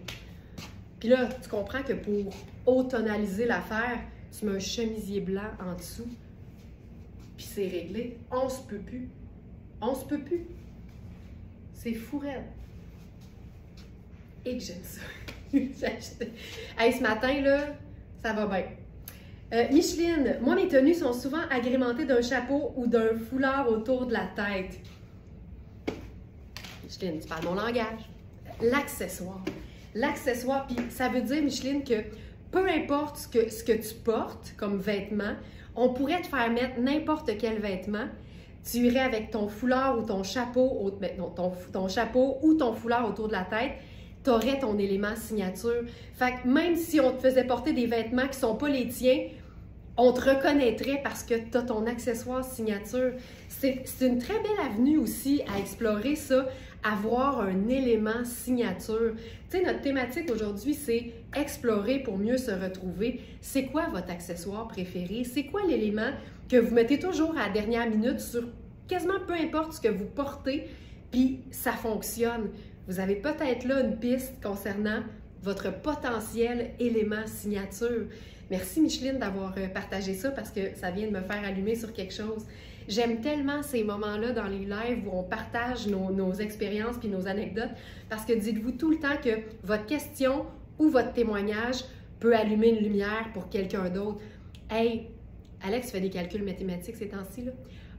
Puis là, tu comprends que pour automnaliser l'affaire, tu mets un chemisier blanc en dessous, puis c'est réglé. On se peut plus. On se peut plus. C'est fou raide. Et que j'aime ça. Hey, ce matin, là, ça va bien. Micheline, moi, mes tenues sont souvent agrémentées d'un chapeau ou d'un foulard autour de la tête. Micheline, tu parles mon langage. L'accessoire. L'accessoire, puis ça veut dire, Micheline, que peu importe ce que tu portes comme vêtement, on pourrait te faire mettre n'importe quel vêtement. Tu irais avec ton foulard ou ton chapeau, ton chapeau ou ton foulard autour de la tête, tu aurais ton élément signature. Fait que même si on te faisait porter des vêtements qui ne sont pas les tiens, on te reconnaîtrait parce que tu as ton accessoire signature. C'est une très belle avenue aussi à explorer ça, avoir un élément signature. Tu sais, notre thématique aujourd'hui, c'est explorer pour mieux se retrouver. C'est quoi votre accessoire préféré? C'est quoi l'élément que vous mettez toujours à la dernière minute sur quasiment peu importe ce que vous portez, puis ça fonctionne. Vous avez peut-être là une piste concernant votre potentiel élément signature. Merci Micheline d'avoir partagé ça parce que ça vient de me faire allumer sur quelque chose. J'aime tellement ces moments-là dans les lives où on partage nos expériences puis nos anecdotes parce que dites-vous tout le temps que votre question ou votre témoignage peut allumer une lumière pour quelqu'un d'autre. Hey, Alex fait des calculs mathématiques ces temps-ci, là.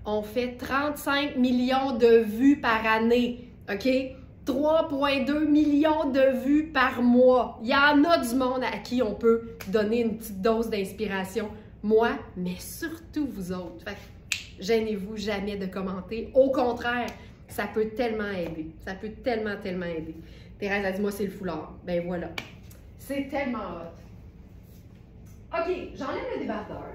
On fait 35 millions de vues par année, OK? 3,2 millions de vues par mois. Il y en a du monde à qui on peut donner une petite dose d'inspiration. Moi, mais surtout vous autres. Fait que gênez-vous jamais de commenter. Au contraire, ça peut tellement aider. Ça peut tellement aider. Thérèse a dit, moi, c'est le foulard. Ben voilà. C'est tellement hot. OK, j'enlève le débardeur.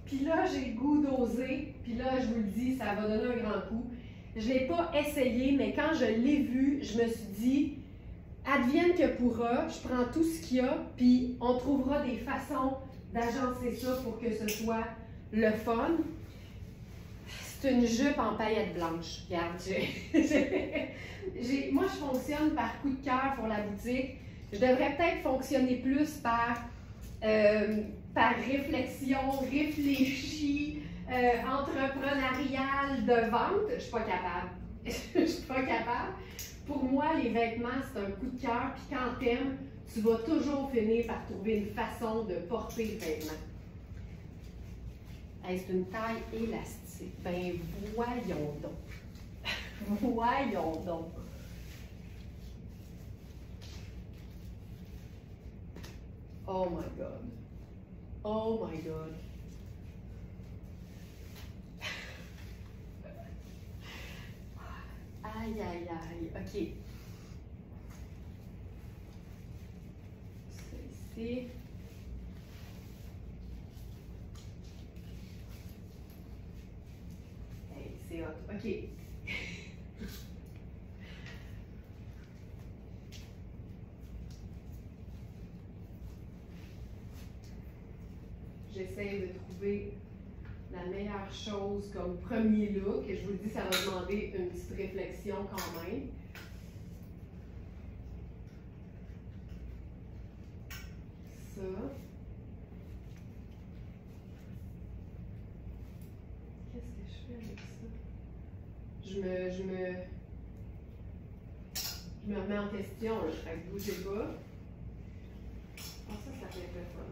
Puis là, j'ai le goût d'oser. Puis là, je vous le dis, ça va donner un grand coup. Je ne l'ai pas essayé, mais quand je l'ai vu, je me suis dit, advienne que pourra, je prends tout ce qu'il y a, puis on trouvera des façons d'agencer ça pour que ce soit le fun. C'est une jupe en paillettes blanches. Regarde, moi, je fonctionne par coup de cœur pour la boutique. Je devrais peut-être fonctionner plus par réflexion, réfléchie, entrepreneuriale de vente. Je suis pas capable. Je suis pas capable. Pour moi, les vêtements, c'est un coup de cœur. Puis quand t'aimes, tu vas toujours finir par trouver une façon de porter le vêtement. Hey, c'est une taille élastique. Ben voyons donc. Voyons donc. Oh my God. Oh my God. Aïe, aïe, aïe. OK. Ici. Hey, c'est hot. OK. J'essaie de trouver la meilleure chose comme premier look. Et je vous le dis, ça va demander une petite réflexion quand même. Ça. Qu'est-ce que je fais avec ça? Je me remets en question. Là. Fait que bougez pas. Ah, ça fait le fun.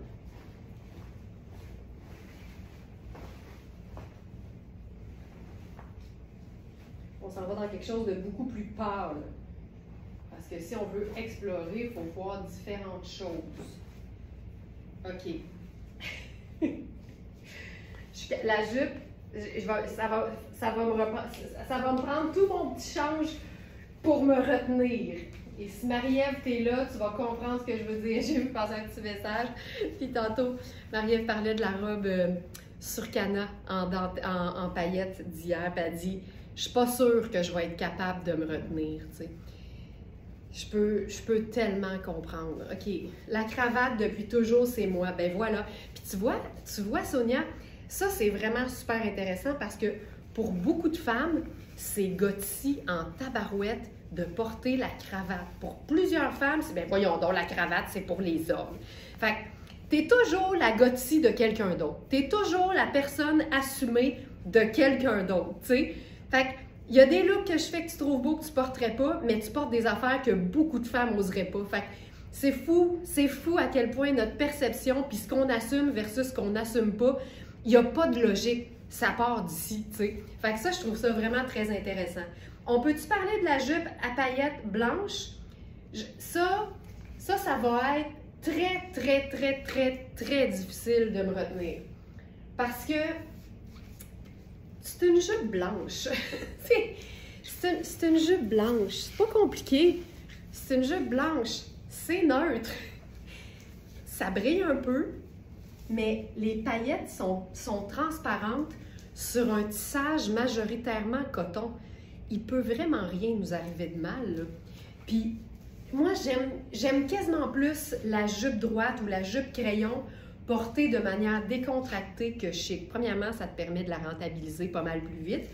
On s'en va dans quelque chose de beaucoup plus pâle. Parce que si on veut explorer, il faut voir différentes choses. OK. La jupe, ça va me prendre tout mon petit change pour me retenir. Et si Marie-Ève, t'es là, tu vas comprendre ce que je veux dire. J'ai vu passer un petit message. Puis tantôt, Marie-Ève parlait de la robe Surcana en paillettes d'hier. Puis elle dit, je suis pas sûre que je vais être capable de me retenir, tu sais. Je peux tellement comprendre. OK, la cravate depuis toujours, c'est moi. Ben voilà. Puis tu vois, Sonia, ça, c'est vraiment super intéressant parce que pour beaucoup de femmes, c'est gothy en tabarouette de porter la cravate. Pour plusieurs femmes, c'est ben voyons donc, la cravate, c'est pour les hommes. Fait que t'es toujours la gothy de quelqu'un d'autre. T'es toujours la personne assumée de quelqu'un d'autre, tu sais. Fait que il y a des looks que je fais que tu trouves beau que tu porterais pas, mais tu portes des affaires que beaucoup de femmes n'oseraient pas. Fait que c'est fou à quel point notre perception, puis ce qu'on assume versus ce qu'on n'assume pas, il n'y a pas de logique. Ça part d'ici, tu sais. Fait que ça, je trouve ça vraiment très intéressant. On peut-tu parler de la jupe à paillettes blanches? Ça va être très difficile de me retenir. Parce que c'est une jupe blanche. c'est une jupe blanche. C'est pas compliqué. C'est une jupe blanche. C'est neutre. Ça brille un peu, mais les paillettes sont transparentes sur un tissage majoritairement coton. Il peut vraiment rien nous arriver de mal, là. Puis moi, j'aime quasiment plus la jupe droite ou la jupe crayon portée de manière décontractée que chic. Premièrement, ça te permet de la rentabiliser pas mal plus vite.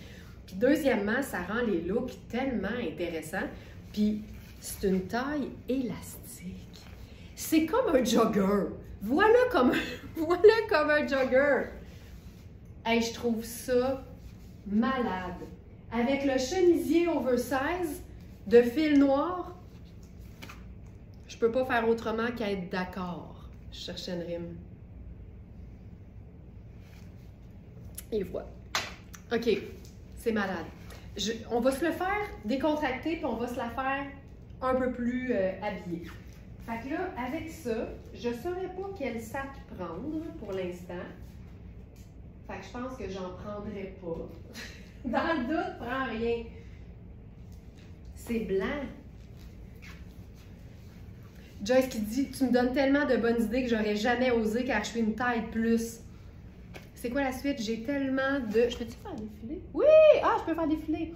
Puis deuxièmement, ça rend les looks tellement intéressants. Puis c'est une taille élastique. C'est comme un jogger. Voilà comme un jogger. Hey, je trouve ça malade. Avec le chemisier oversize de fil noir, je peux pas faire autrement qu'être d'accord. Je cherchais une rime. Et voilà. OK, c'est malade. On va se le faire décontracter, puis on va se la faire un peu plus habillée. Fait que là, avec ça, je ne saurais pas quel sac prendre pour l'instant. Fait que je pense que j'en prendrai pas. Dans le doute, prends rien. C'est blanc. Joyce qui dit « Tu me donnes tellement de bonnes idées que j'aurais jamais osé car je suis une taille plus. » C'est quoi la suite? J'ai tellement de... Je peux-tu faire défiler? Oui! Ah, je peux faire défiler.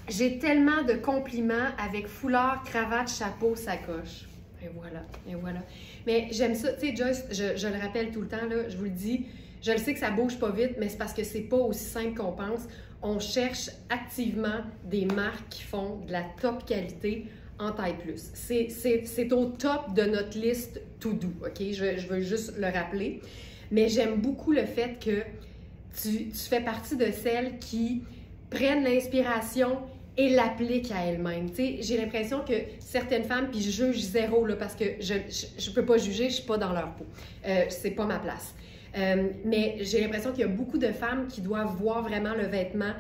J'ai tellement de compliments avec foulard, cravate, chapeau, sacoche. Et voilà, et voilà. Mais j'aime ça. Tu sais, Joyce, je le rappelle tout le temps, là, je vous le dis, je le sais que ça bouge pas vite, mais c'est parce que c'est pas aussi simple qu'on pense. On cherche activement des marques qui font de la top qualité en taille plus. C'est au top de notre liste to do, OK? Je veux juste le rappeler. Mais j'aime beaucoup le fait que tu fais partie de celles qui prennent l'inspiration et l'appliquent à elles-mêmes. Tu sais, j'ai l'impression que certaines femmes, puis je juge zéro, là, parce que je peux pas juger, je suis pas dans leur peau. C'est pas ma place. Mais j'ai l'impression qu'il y a beaucoup de femmes qui doivent voir vraiment le vêtement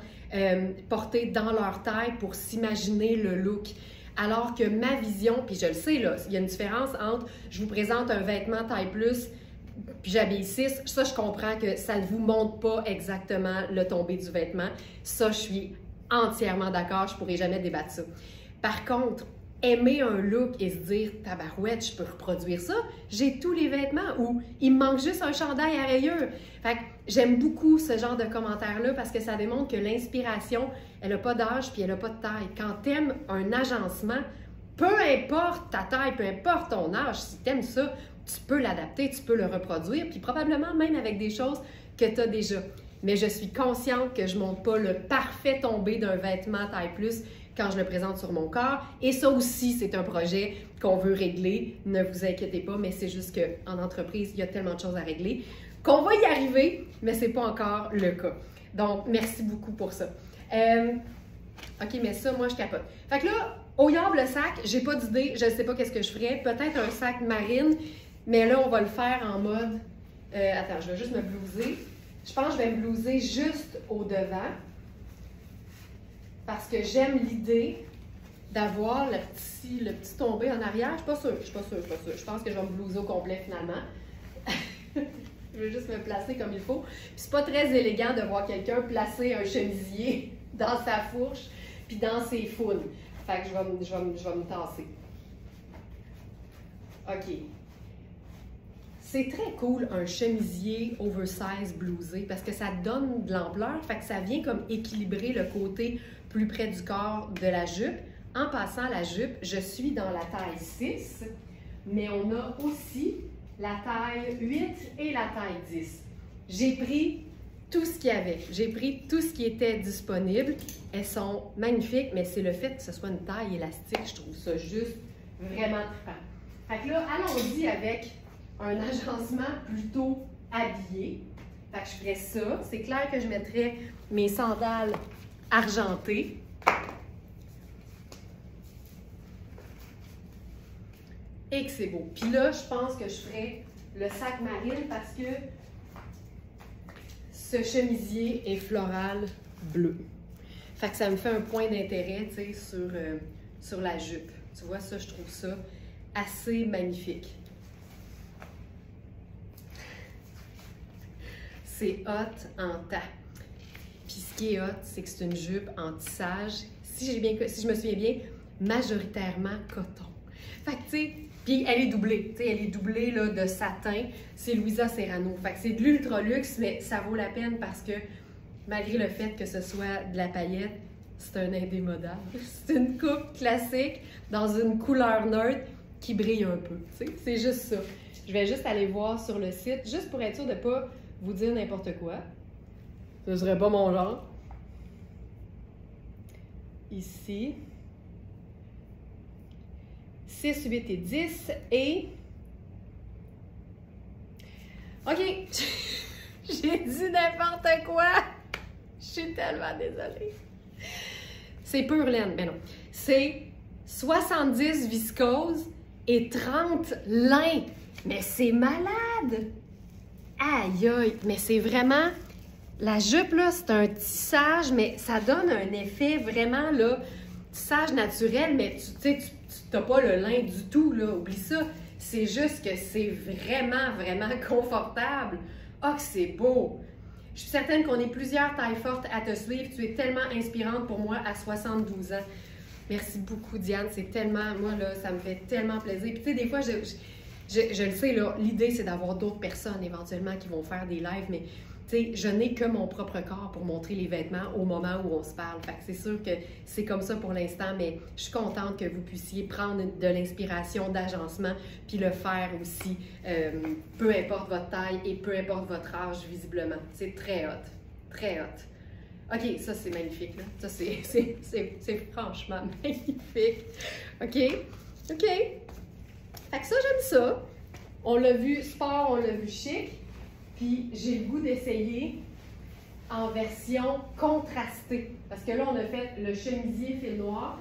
porté dans leur taille pour s'imaginer le look. Alors que ma vision, puis je le sais, là, il y a une différence entre je vous présente un vêtement taille plus, puis j'habille 6, ça je comprends que ça ne vous montre pas exactement le tombé du vêtement. Ça, je suis entièrement d'accord, je pourrais jamais débattre ça. Par contre, aimer un look et se dire « Tabarouette, je peux reproduire ça, j'ai tous les vêtements » ou « Il me manque juste un chandail à rayures ». Fait que j'aime beaucoup ce genre de commentaires-là parce que ça démontre que l'inspiration, elle n'a pas d'âge puis elle n'a pas de taille. Quand tu aimes un agencement, peu importe ta taille, peu importe ton âge, si tu aimes ça, tu peux l'adapter, tu peux le reproduire, puis probablement même avec des choses que tu as déjà. Mais je suis consciente que je ne montre pas le parfait tombé d'un vêtement taille plus quand je le présente sur mon corps. Et ça aussi, c'est un projet qu'on veut régler. Ne vous inquiétez pas, mais c'est juste qu'en entreprise, il y a tellement de choses à régler qu'on va y arriver, mais ce n'est pas encore le cas. Donc, merci beaucoup pour ça. OK, mais ça, moi, je capote. Fait que là, au yard, le sac, j'ai pas d'idée, je ne sais pas qu'est-ce que je ferais. Peut-être un sac marine, mais là, on va le faire en mode... attends, je vais juste me blouser. Je pense que je vais me blouser juste au devant parce que j'aime l'idée d'avoir le petit tombé en arrière. Je suis pas sûre. Je pense que je vais me blouser au complet finalement. Je vais juste me placer comme il faut. Puis c'est pas très élégant de voir quelqu'un placer un chemisier dans sa fourche puis dans ses foules. Fait que je vais me tasser. OK. C'est très cool un chemisier oversize blousé parce que ça donne de l'ampleur, fait que ça vient comme équilibrer le côté plus près du corps de la jupe. En passant la jupe, je suis dans la taille 6, mais on a aussi la taille 8 et la taille 10. J'ai pris tout ce qu'il y avait. J'ai pris tout ce qui était disponible. Elles sont magnifiques, mais c'est le fait que ce soit une taille élastique, je trouve ça juste vraiment trippant. Fait que là, allons-y avec un agencement plutôt habillé. Fait que je ferais ça. C'est clair que je mettrais mes sandales argenté. Et que c'est beau. Puis là, je pense que je ferai le sac marine parce que ce chemisier est floral bleu. Fait que ça me fait un point d'intérêt, tu sais, sur la jupe. Tu vois, ça, je trouve ça assez magnifique. C'est hot en tas. Puis ce qui est hot, c'est que c'est une jupe en tissage, si je me souviens bien, majoritairement coton. Fait que, tu sais, puis elle est doublée, tu sais, elle est doublée là, de satin. C'est Louisa Serrano. Fait que c'est de l'ultra luxe, mais ça vaut la peine parce que malgré le fait que ce soit de la paillette, c'est un indémodable. C'est une coupe classique dans une couleur neutre qui brille un peu. Tu sais, c'est juste ça. Je vais juste aller voir sur le site, juste pour être sûre de ne pas vous dire n'importe quoi. Ce serait pas mon genre. Ici. 6, 8 et 10 et... OK! J'ai dit n'importe quoi! Je suis tellement désolée. C'est pure laine. Ben non. C'est 70 viscose et 30 lin. Mais c'est malade! Aïe aïe! Mais c'est vraiment... La jupe, là, c'est un tissage, mais ça donne un effet vraiment, là, tissage naturel, mais tu sais, tu n'as pas le lin du tout, là. Oublie ça. C'est juste que c'est vraiment, vraiment confortable. Ah, que c'est beau! Je suis certaine qu'on est plusieurs tailles fortes à te suivre. Tu es tellement inspirante pour moi à 72 ans. Merci beaucoup, Diane. C'est tellement... Moi, là, ça me fait tellement plaisir. Puis, tu sais, des fois, je le sais, là, l'idée, c'est d'avoir d'autres personnes, éventuellement, qui vont faire des lives, mais... Tu sais, je n'ai que mon propre corps pour montrer les vêtements au moment où on se parle. Fait que c'est sûr que c'est comme ça pour l'instant, mais je suis contente que vous puissiez prendre de l'inspiration d'agencement puis le faire aussi, peu importe votre taille et peu importe votre âge, visiblement. C'est très hot. Très hot. OK, ça, c'est magnifique, là. Ça, c'est franchement magnifique. OK? OK? Fait que ça, j'aime ça. On l'a vu sport, on l'a vu chic. Puis j'ai le goût d'essayer en version contrastée. Parce que là, on a fait le chemisier fil noir.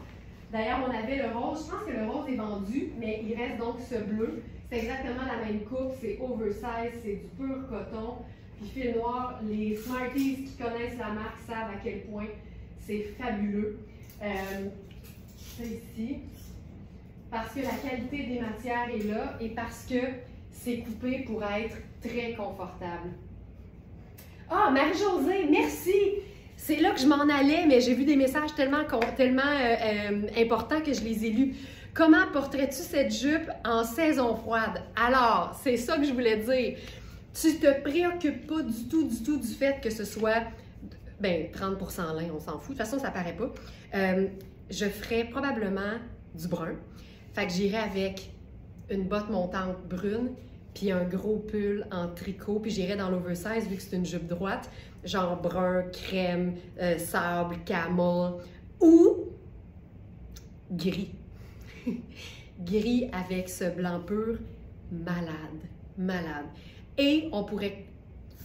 D'ailleurs, on avait le rose. Je pense que le rose est vendu, mais il reste donc ce bleu. C'est exactement la même coupe. C'est oversize, c'est du pur coton. Puis fil noir, les Smarties qui connaissent la marque savent à quel point c'est fabuleux. C'est ici. Parce que la qualité des matières est là et parce que c'est coupé pour être très confortable. Ah, Marie-Josée, merci! C'est là que je m'en allais, mais j'ai vu des messages tellement importants que je les ai lus. Comment porterais-tu cette jupe en saison froide? Alors, c'est ça que je voulais dire. Tu te préoccupes pas du tout du fait que ce soit, ben, 30% lin, on s'en fout. De toute façon, ça paraît pas. Je ferais probablement du brun. Fait que j'irais avec une botte montante brune, puis un gros pull en tricot, puis j'irais dans l'oversize vu que c'est une jupe droite, genre brun, crème, sable, camel, ou gris. Gris avec ce blanc pur, malade, malade. Et on pourrait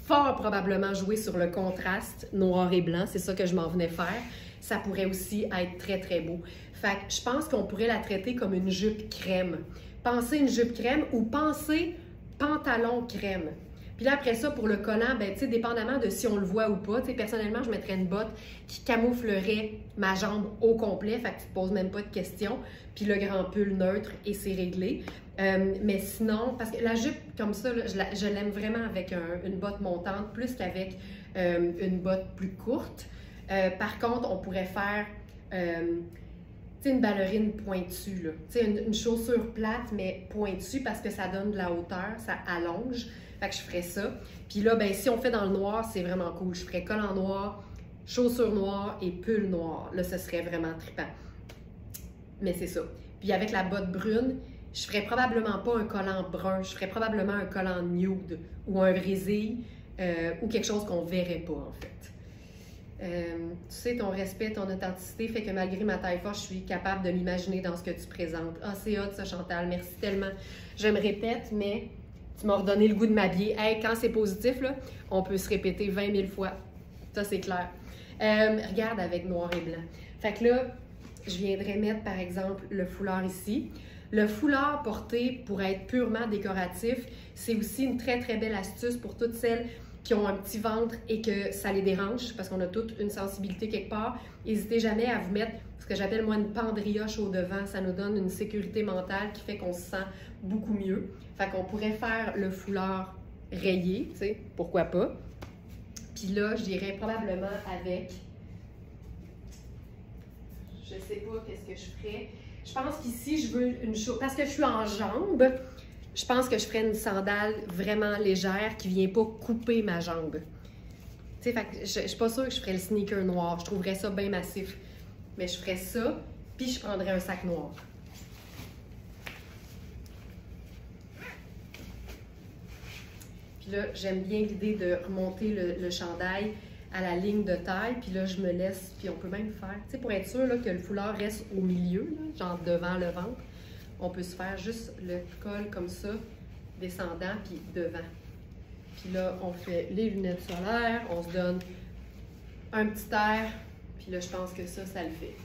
fort probablement jouer sur le contraste noir et blanc, c'est ça que je m'en venais faire. Ça pourrait aussi être très, très beau. Fait que je pense qu'on pourrait la traiter comme une jupe crème. Pensez une jupe crème ou pensez pantalon crème. Puis là, après ça, pour le collant, ben, tu sais, dépendamment de si on le voit ou pas, tu sais, personnellement, je mettrais une botte qui camouflerait ma jambe au complet, fait que tu te poses même pas de questions. Puis le grand pull neutre et c'est réglé. Mais sinon, parce que la jupe comme ça, là, je l'aime vraiment avec une botte montante, plus qu'avec une botte plus courte. Par contre, on pourrait faire une ballerine pointue, là. Une chaussure plate, mais pointue parce que ça donne de la hauteur, ça allonge. Fait que je ferais ça. Puis là, ben, si on fait dans le noir, c'est vraiment cool. Je ferais collant noir, chaussures noires et pull noir. Là, ce serait vraiment trippant. Mais c'est ça. Puis avec la botte brune, je ferais probablement pas un collant brun. Je ferais probablement un collant nude ou un brésil ou quelque chose qu'on verrait pas, en fait. Tu sais, ton respect, ton authenticité fait que malgré ma taille forte, je suis capable de m'imaginer dans ce que tu présentes. Ah, c'est hot ça, Chantal, merci tellement. Je me répète, mais tu m'as redonné le goût de m'habiller. Hey, quand c'est positif, là, on peut se répéter 20 000 fois. Ça, c'est clair. Regarde avec noir et blanc. Fait que là, je viendrais mettre par exemple le foulard ici. Le foulard porté pour être purement décoratif, c'est aussi une très très belle astuce pour toutes celles qui ont un petit ventre et que ça les dérange, parce qu'on a toute une sensibilité quelque part. N'hésitez jamais à vous mettre ce que j'appelle moi une pendrioche au devant. Ça nous donne une sécurité mentale qui fait qu'on se sent beaucoup mieux. Fait qu'on pourrait faire le foulard rayé, tu sais, pourquoi pas. Puis là, je dirais probablement avec, je sais pas qu'est-ce que je ferais. Je pense qu'ici, je veux une chose, parce que je suis en jambe, je pense que je ferais une sandale vraiment légère qui vient pas couper ma jambe. Tu sais, fait que je suis pas sûre que je ferais le sneaker noir. Je trouverais ça bien massif. Mais je ferais ça, puis je prendrais un sac noir. Puis là, j'aime bien l'idée de remonter le chandail à la ligne de taille, puis là, je me laisse, puis on peut même faire, tu sais, pour être sûr là, que le foulard reste au milieu, là, genre devant le ventre, on peut se faire juste le col comme ça, descendant, puis devant. Puis là, on fait les lunettes solaires, on se donne un petit air, puis là, je pense que ça le fait.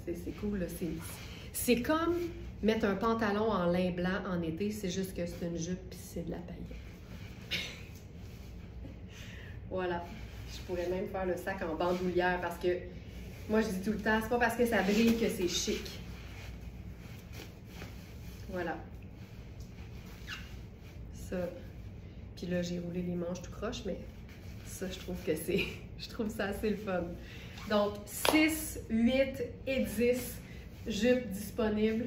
C'est cool, là. C'est comme mettre un pantalon en lin blanc en été, c'est juste que c'est une jupe, puis c'est de la paillette. Voilà. Je pourrais même faire le sac en bandoulière parce que moi, je dis tout le temps, c'est pas parce que ça brille que c'est chic. Voilà. Ça. Puis là, j'ai roulé les manches tout croche, mais ça, je trouve que c'est... je trouve ça assez le fun. Donc, 6, 8 et 10 jupes disponibles.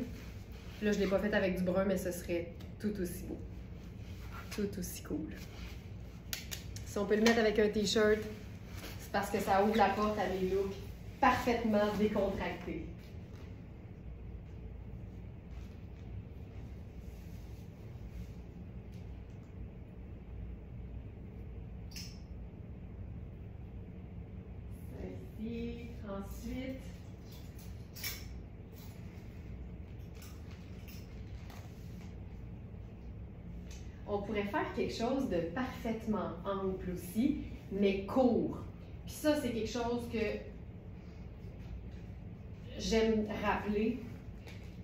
Là, je ne l'ai pas fait avec du brun, mais ce serait tout aussi beau. Tout aussi cool. Si on peut le mettre avec un t-shirt, c'est parce que ça ouvre la porte à des looks parfaitement décontractés. Ici, ensuite, on pourrait faire quelque chose de parfaitement ample aussi, mais court. Puis ça, c'est quelque chose que j'aime rappeler.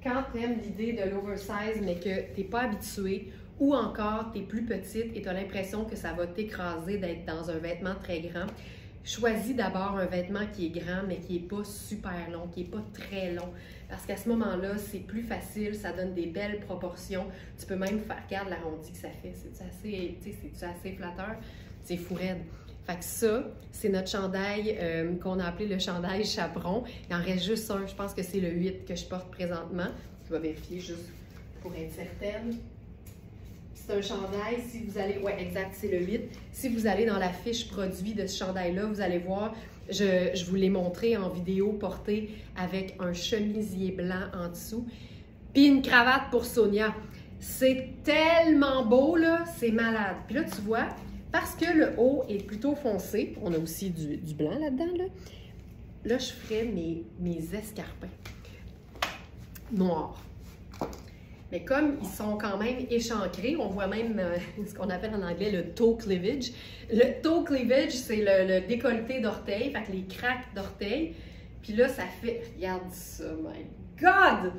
Quand tu aimes l'idée de l'oversize, mais que tu n'es pas habitué, ou encore tu es plus petite et tu as l'impression que ça va t'écraser d'être dans un vêtement très grand, choisis d'abord un vêtement qui est grand, mais qui n'est pas super long, qui n'est pas très long. Parce qu'à ce moment-là, c'est plus facile, ça donne des belles proportions. Tu peux même faire, regarde l'arrondi que ça fait, c'est assez flatteur, c'est fou raide. Fait que ça, c'est notre chandail qu'on a appelé le chandail chaperon. Il en reste juste un, je pense que c'est le 8 que je porte présentement. Je vais vérifier juste pour être certaine. C'est un chandail, si vous allez, ouais, exact, c'est le 8. Si vous allez dans la fiche produit de ce chandail-là, vous allez voir, je vous l'ai montré en vidéo porté avec un chemisier blanc en dessous, puis une cravate pour Sonia. C'est tellement beau, là, c'est malade. Puis là, tu vois, parce que le haut est plutôt foncé, on a aussi du blanc là-dedans, là, je ferais mes escarpins noirs. Mais comme ils sont quand même échancrés, on voit même ce qu'on appelle en anglais le toe cleavage. Le toe cleavage, c'est le décolleté d'orteil, fait que les craques d'orteil. Puis là, ça fait... Regarde ça, my God!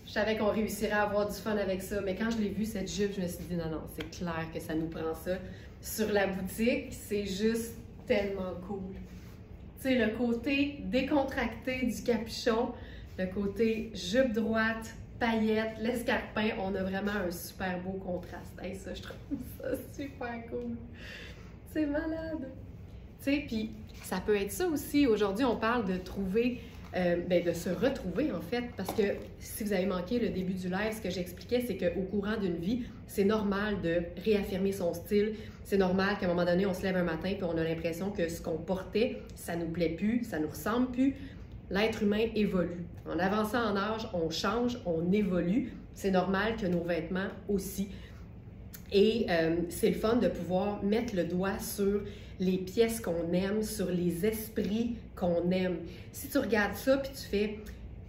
Je savais qu'on réussirait à avoir du fun avec ça, mais quand je l'ai vu, cette jupe, je me suis dit, non, non, c'est clair que ça nous prend ça. Sur la boutique, c'est juste tellement cool. Tu sais, le côté décontracté du capuchon, le côté jupe droite, paillettes, l'escarpin, on a vraiment un super beau contraste. Hey, ça, je trouve ça super cool. C'est malade. Tu sais, puis ça peut être ça aussi. Aujourd'hui, on parle de trouver, de se retrouver en fait, parce que si vous avez manqué le début du live, ce que j'expliquais, c'est qu'au courant d'une vie, c'est normal de réaffirmer son style. C'est normal qu'à un moment donné, on se lève un matin et on a l'impression que ce qu'on portait, ça nous plaît plus, ça nous ressemble plus. L'être humain évolue. En avançant en âge, on change, on évolue. C'est normal que nos vêtements aussi. Et c'est le fun de pouvoir mettre le doigt sur les pièces qu'on aime, sur les esprits qu'on aime. Si tu regardes ça puis tu fais,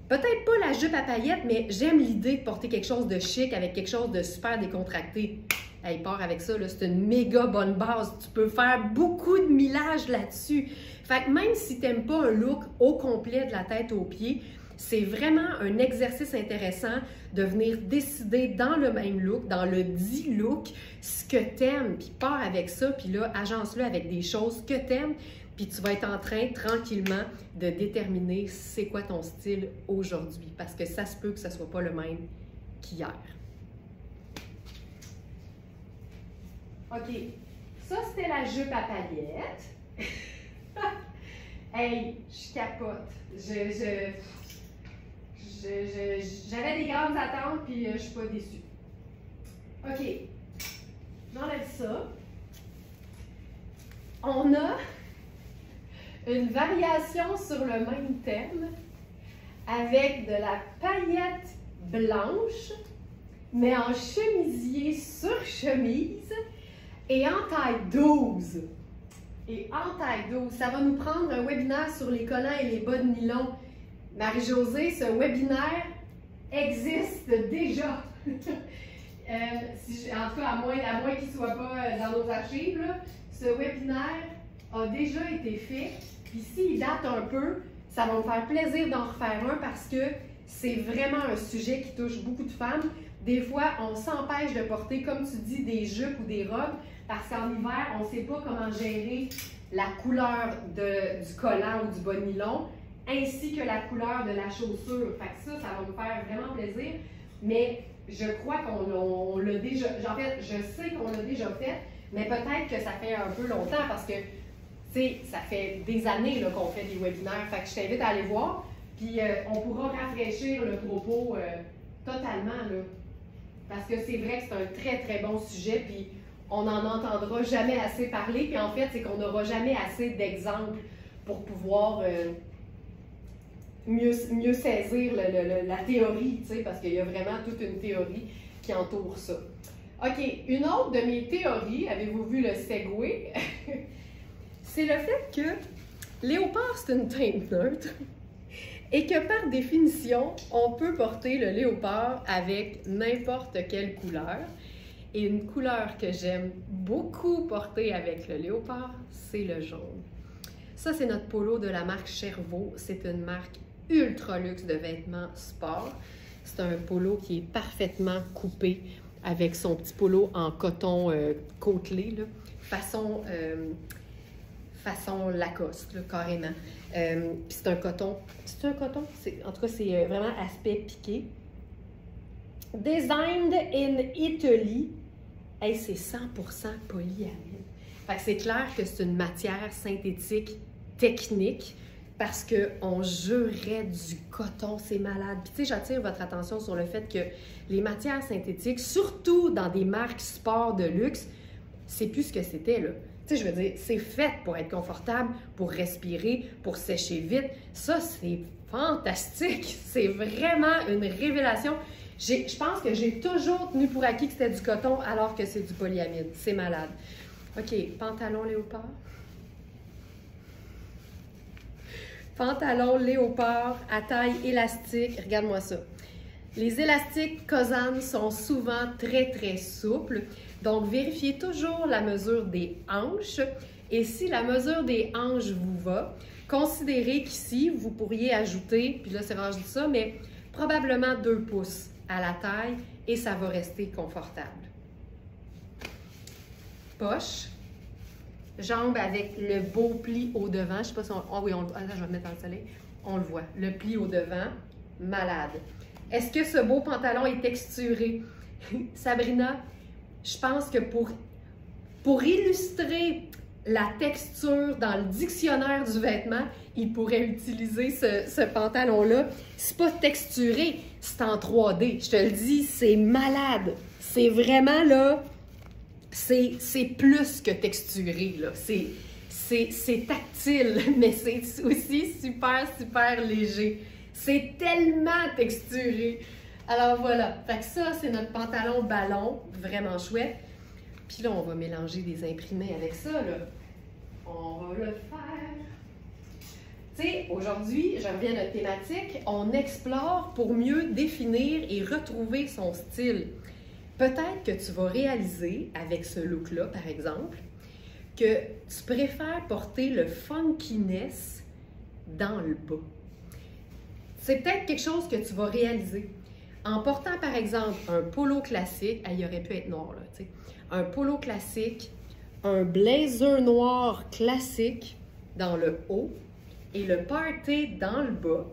peut-être pas la jupe à paillettes, mais j'aime l'idée de porter quelque chose de chic avec quelque chose de super décontracté. Elle part avec ça, c'est une méga bonne base. Tu peux faire beaucoup de millage là-dessus. Fait que même si tu n'aimes pas un look au complet de la tête aux pieds, c'est vraiment un exercice intéressant de venir décider dans le même look, dans le dit look, ce que tu aimes, puis pars avec ça, puis là, agence-le avec des choses que tu aimes, puis tu vas être en train, tranquillement, de déterminer c'est quoi ton style aujourd'hui, parce que ça se peut que ça ne soit pas le même qu'hier. OK, ça c'était la jupe à paillettes. Hey, je capote. J'avais des grandes attentes, puis je suis pas déçue. OK, j'enlève ça. On a une variation sur le même thème avec de la paillette blanche, mais en chemisier sur chemise et en taille 12. Et en taille 12, ça va nous prendre un webinaire sur les collants et les bas de nylon. Marie-Josée, ce webinaire existe déjà. En tout cas, à moins qu'il ne soit pas dans nos archives, là, ce webinaire a déjà été fait. Puis s'il date un peu, ça va me faire plaisir d'en refaire un parce que c'est vraiment un sujet qui touche beaucoup de femmes. Des fois, on s'empêche de porter, comme tu dis, des jupes ou des robes parce qu'en hiver, on ne sait pas comment gérer la couleur du collant ou du bas de nylon, ainsi que la couleur de la chaussure. Fait que ça va me faire vraiment plaisir. Mais je crois qu'on l'a déjà... En fait, je sais qu'on l'a déjà fait, mais peut-être que ça fait un peu longtemps parce que, tu sais, ça fait des années qu'on fait des webinaires. Fait que je t'invite à aller voir, puis on pourra rafraîchir le propos totalement, là. Parce que c'est vrai que c'est un très, très bon sujet, puis on n'en entendra jamais assez parler. Puis en fait, c'est qu'on n'aura jamais assez d'exemples pour pouvoir mieux saisir la théorie, tu sais, parce qu'il y a vraiment toute une théorie qui entoure ça. OK, une autre de mes théories, avez-vous vu le segway? C'est le fait que léopard, c'est une teinte neutre et que par définition, on peut porter le léopard avec n'importe quelle couleur. Et une couleur que j'aime beaucoup porter avec le léopard, c'est le jaune. Ça, c'est notre polo de la marque Chervaux. C'est une marque ultra luxe de vêtements sport. C'est un polo qui est parfaitement coupé avec son petit polo en coton côtelé, là, façon Lacoste, là, carrément. Puis c'est un coton. C'est un coton? En tout cas, c'est vraiment aspect piqué. Designed in Italy. Hey, c'est 100% polyamide. Fait que c'est clair que c'est une matière synthétique technique parce qu'on jurerait du coton, c'est malade. Puis tu sais, j'attire votre attention sur le fait que les matières synthétiques, surtout dans des marques sport de luxe, c'est plus ce que c'était, là. Tu sais, je veux dire, c'est fait pour être confortable, pour respirer, pour sécher vite. Ça, c'est fantastique. C'est vraiment une révélation. Je pense que j'ai toujours tenu pour acquis que c'était du coton alors que c'est du polyamide. C'est malade. OK, pantalon léopard. Pantalon léopard à taille élastique. Regarde-moi ça. Les élastiques Cosan sont souvent très, très souples. Donc, vérifiez toujours la mesure des hanches. Et si la mesure des hanches vous va, considérez qu'ici, vous pourriez ajouter, puis là, c'est rare, je dis ça, mais probablement 2 pouces à la taille et ça va rester confortable. Poche. Jambes avec le beau pli au devant. Je ne sais pas si on... Oh oui, attends, je vais le mettre dans le soleil. On le voit. Le pli au devant. Malade. Est-ce que ce beau pantalon est texturé? Sabrina, je pense que pour illustrer la texture dans le dictionnaire du vêtement, il pourrait utiliser ce pantalon-là. C'est pas texturé, c'est en 3D. Je te le dis, c'est malade. C'est vraiment, là, c'est plus que texturé, là. C'est tactile, mais c'est aussi super, super léger. C'est tellement texturé. Alors voilà, fait que ça, c'est notre pantalon ballon, vraiment chouette. Puis là, on va mélanger des imprimés avec ça, là. On va le faire. Tu sais, aujourd'hui, je reviens à notre thématique, on explore pour mieux définir et retrouver son style. peut-être que tu vas réaliser avec ce look-là, par exemple, que tu préfères porter le funkiness dans le bas. C'est peut-être quelque chose que tu vas réaliser. En portant, par exemple, un polo classique, il aurait pu être noir, là, tu sais, un polo classique, un blazer noir classique dans le haut et le party dans le bas,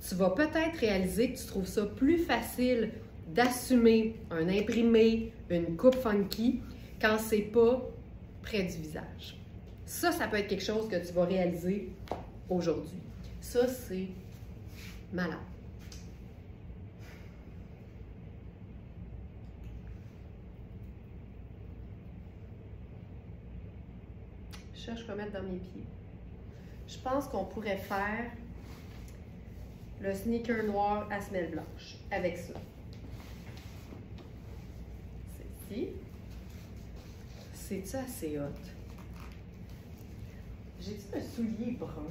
tu vas peut-être réaliser que tu trouves ça plus facile d'assumer un imprimé, une coupe funky, quand c'est pas près du visage. Ça peut être quelque chose que tu vas réaliser aujourd'hui. Ça, c'est malade. Je cherche quoi mettre dans mes pieds. Je pense qu'on pourrait faire le sneaker noir à semelle blanche avec ça. Ceci. C'est-tu assez hot? J'ai-tu un soulier brun?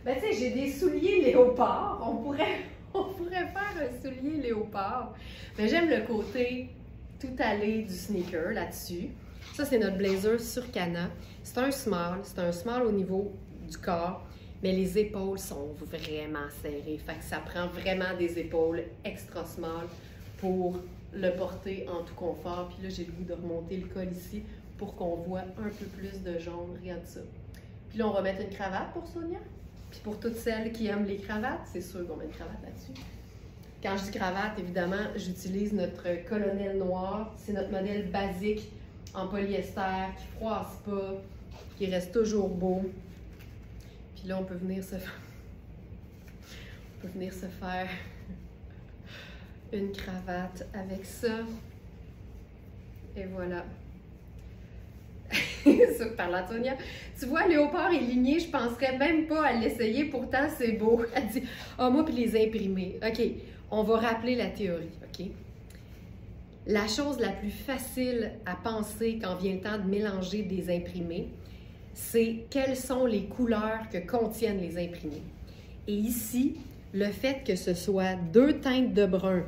Ben, tu sais, j'ai des souliers léopard. On pourrait faire un soulier léopard. Mais j'aime le côté tout allé du sneaker là-dessus. Ça, c'est notre blazer sur Cana. C'est un small au niveau du corps, mais les épaules sont vraiment serrées. Fait que ça prend vraiment des épaules extra small pour le porter en tout confort. Puis là, j'ai le goût de remonter le col ici pour qu'on voit un peu plus de jaune. Regarde ça. Puis là, on va mettre une cravate pour Sonia. Puis pour toutes celles qui aiment les cravates, c'est sûr qu'on met une cravate là-dessus. Quand je dis cravate, évidemment, j'utilise notre colonel noir. C'est notre modèle basique en polyester, qui ne froisse pas, qui reste toujours beau. Puis là, on peut venir se faire une cravate avec ça. Et voilà. Ça, par la Sonia. Tu vois, léopard et ligné, je penserais même pas à l'essayer, pourtant c'est beau. Elle dit, ah, moi puis les imprimés. OK, on va rappeler la théorie, OK? La chose la plus facile à penser quand vient le temps de mélanger des imprimés, c'est quelles sont les couleurs que contiennent les imprimés. Et ici, le fait que ce soit deux teintes de brun,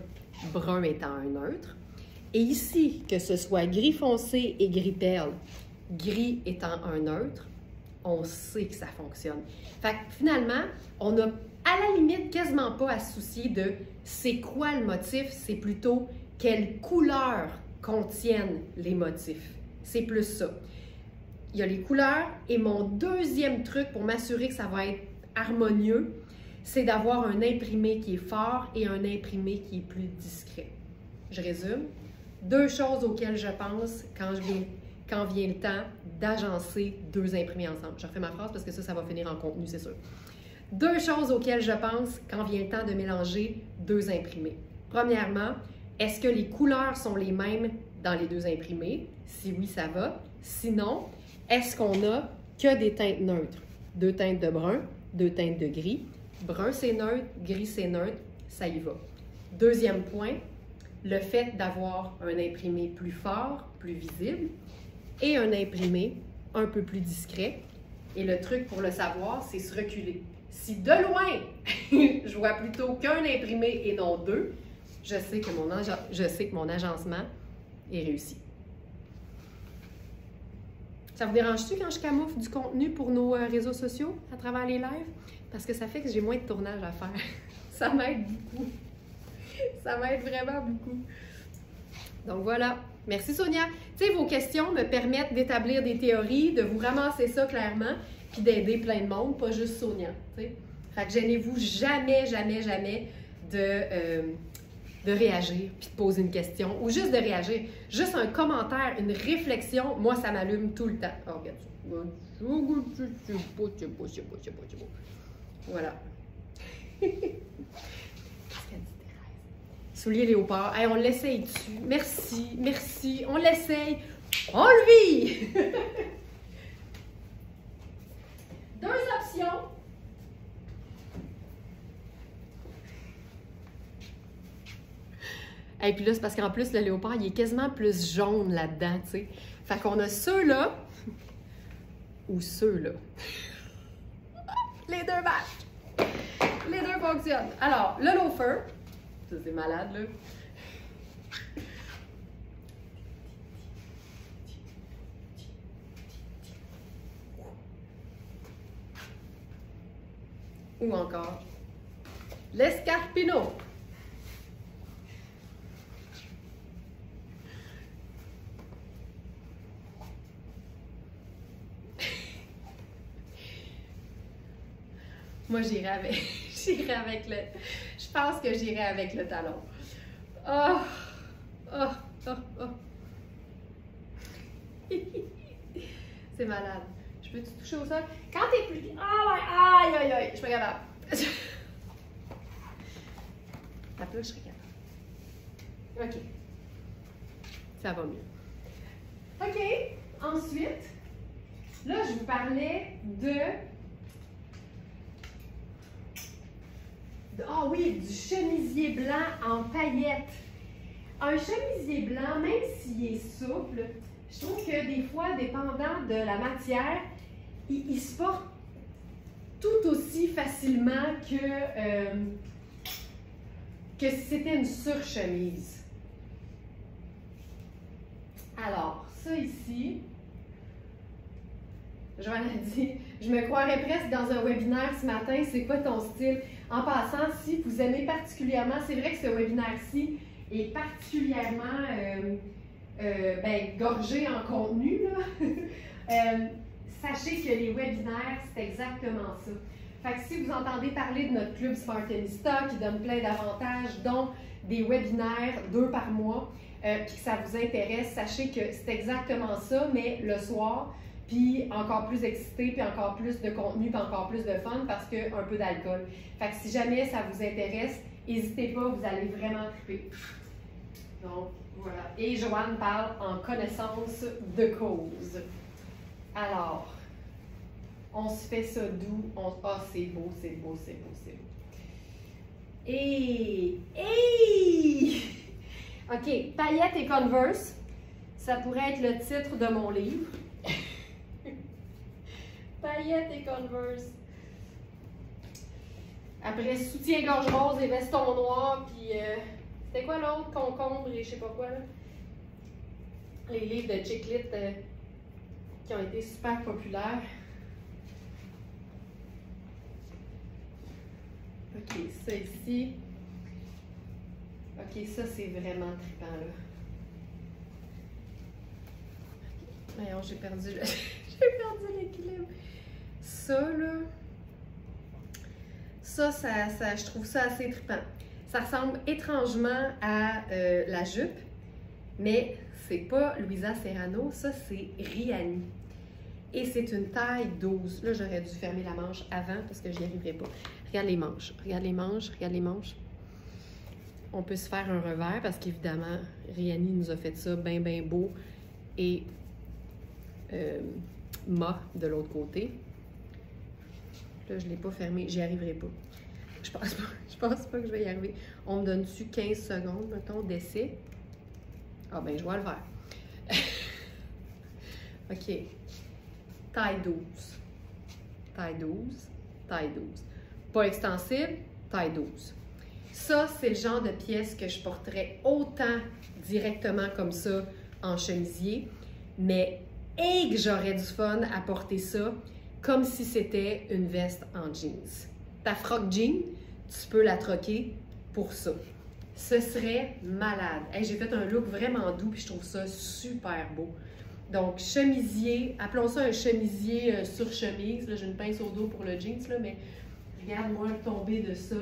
brun étant un neutre, et ici, que ce soit gris foncé et gris perle, gris étant un neutre, on sait que ça fonctionne. Fait que finalement, on n'a à la limite quasiment pas à se soucier de c'est quoi le motif, c'est plutôt quelles couleurs contiennent les motifs. C'est plus ça. Il y a les couleurs et mon deuxième truc pour m'assurer que ça va être harmonieux, c'est d'avoir un imprimé qui est fort et un imprimé qui est plus discret. Je résume. Deux choses auxquelles je pense quand vient le temps d'agencer deux imprimés ensemble. Je refais ma phrase parce que ça va finir en contenu, c'est sûr. Deux choses auxquelles je pense quand vient le temps de mélanger deux imprimés. Premièrement, est-ce que les couleurs sont les mêmes dans les deux imprimés? Si oui, ça va. Sinon, est-ce qu'on a que des teintes neutres? Deux teintes de brun, deux teintes de gris. Brun, c'est neutre, gris, c'est neutre, ça y va. Deuxième point, le fait d'avoir un imprimé plus fort, plus visible, et un imprimé un peu plus discret. Et le truc pour le savoir, c'est se reculer. Si de loin, je vois plutôt qu'un imprimé et non deux, je sais que mon agencement est réussi. Ça vous dérange-tu quand je camoufle du contenu pour nos réseaux sociaux à travers les lives? Parce que ça fait que j'ai moins de tournage à faire. Ça m'aide beaucoup. Ça m'aide vraiment beaucoup. Donc voilà. Merci Sonia. Tu sais, vos questions me permettent d'établir des théories, de vous ramasser ça clairement, puis d'aider plein de monde, pas juste Sonia. T'sais. Fait que gênez-vous jamais, jamais, jamais de réagir, puis de poser une question, ou juste de réagir. Juste un commentaire, une réflexion, moi, ça m'allume tout le temps. Oh, regarde ça. Voilà. Souliers léopard. Hey, on l'essaye dessus. Merci, merci. On l'essaye. On le vit! Deux options. Et puis là, c'est parce qu'en plus, le léopard, il est quasiment plus jaune là-dedans, tu sais. Fait qu'on a ceux-là ou ceux-là. Les deux matchent. Les deux fonctionnent. Alors, le loafer, ça c'est malade, là. ou encore l'escarpino. Moi, j'irai avec, j'irai avec le... Je pense que j'irai avec le talon. Oh! Oh! Oh! Oh! C'est malade. Je peux-tu toucher au sol? Quand t'es plus... Oh, aïe, aïe, aïe! Je suis pas capable. Après, je serais capable. OK. Ça va mieux. OK. Ensuite, là, je vous parlais de... Ah oui, du chemisier blanc en paillettes. Un chemisier blanc, même s'il est souple, je trouve que des fois, dépendant de la matière, il se porte tout aussi facilement que si c'était une surchemise. Alors, ça ici, Joanne a dit, je me croirais presque dans un webinaire ce matin, c'est quoi ton style? En passant, si vous aimez particulièrement, c'est vrai que ce webinaire-ci est particulièrement gorgé en contenu, là. Sachez que les webinaires, c'est exactement ça. Fait que si vous entendez parler de notre club Smartenista qui donne plein d'avantages, dont des webinaires 2 par mois, puis que ça vous intéresse, sachez que c'est exactement ça, mais le soir, puis encore plus excité, puis encore plus de contenu, puis encore plus de fun, parce qu'un peu d'alcool. Fait que si jamais ça vous intéresse, n'hésitez pas, vous allez vraiment triper. Donc, voilà. Et Joanne parle en connaissance de cause. Alors, on se fait ça doux. Ah, c'est beau, c'est beau, c'est beau, c'est beau. Et... OK, paillettes et Converse. Ça pourrait être le titre de mon livre. Paillettes et Converse. Après, soutien-gorge rose et veston noir, puis c'était quoi l'autre? Concombre et je sais pas quoi, là. Les livres de Chick Lit qui ont été super populaires. OK, ça ici. OK, ça c'est vraiment trippant, là. Voyons, j'ai perdu l'équilibre. Ça, là, ça, je trouve ça assez trippant. Ça ressemble étrangement à la jupe, mais c'est pas Louisa Serrano, ça c'est Riani. Et c'est une taille 12. Là, j'aurais dû fermer la manche avant parce que j'y arriverais pas. Regarde les manches, regarde les manches, regarde les manches. On peut se faire un revers parce qu'évidemment, Riani nous a fait ça bien, bien beau et mat de l'autre côté. Là, je ne l'ai pas fermé, j'y arriverai pas. Je pense pas que je vais y arriver. On me donne-tu 15 secondes, mettons, d'essai? Ah ben, je vois le vert. OK. Taille 12. Taille 12. Taille 12. Pas extensible, taille 12. Ça, c'est le genre de pièce que je porterais autant directement comme ça en chemisier, mais et que j'aurais du fun à porter ça comme si c'était une veste en jeans. Ta froc jean, tu peux la troquer pour ça. Ce serait malade. Hey, j'ai fait un look vraiment doux puis je trouve ça super beau. Donc, chemisier, appelons ça un chemisier sur chemise. Là, j'ai une pince au dos pour le jeans, là, mais regarde-moi tomber de ça.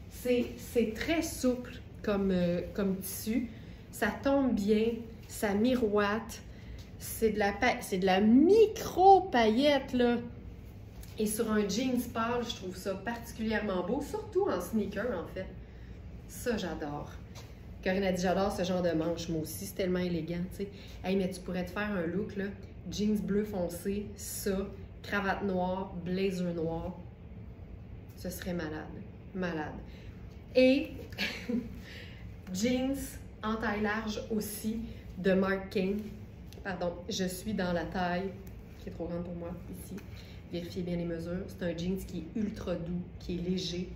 C'est très souple comme tissu. Ça tombe bien, ça miroite. C'est de la micro-paillette, là. Et sur un jeans pâle, je trouve ça particulièrement beau, surtout en sneaker, en fait. Ça, j'adore. Corinne a dit, j'adore ce genre de manche. Moi aussi, c'est tellement élégant, tu sais. Hey, mais tu pourrais te faire un look, là. Jeans bleu foncé, ça, cravate noire, blazer noir. Ce serait malade. Malade. Et jeans en taille large aussi de Mark King. Pardon, je suis dans la taille qui est trop grande pour moi, ici. Vérifiez bien les mesures. C'est un jeans qui est ultra doux, qui est léger,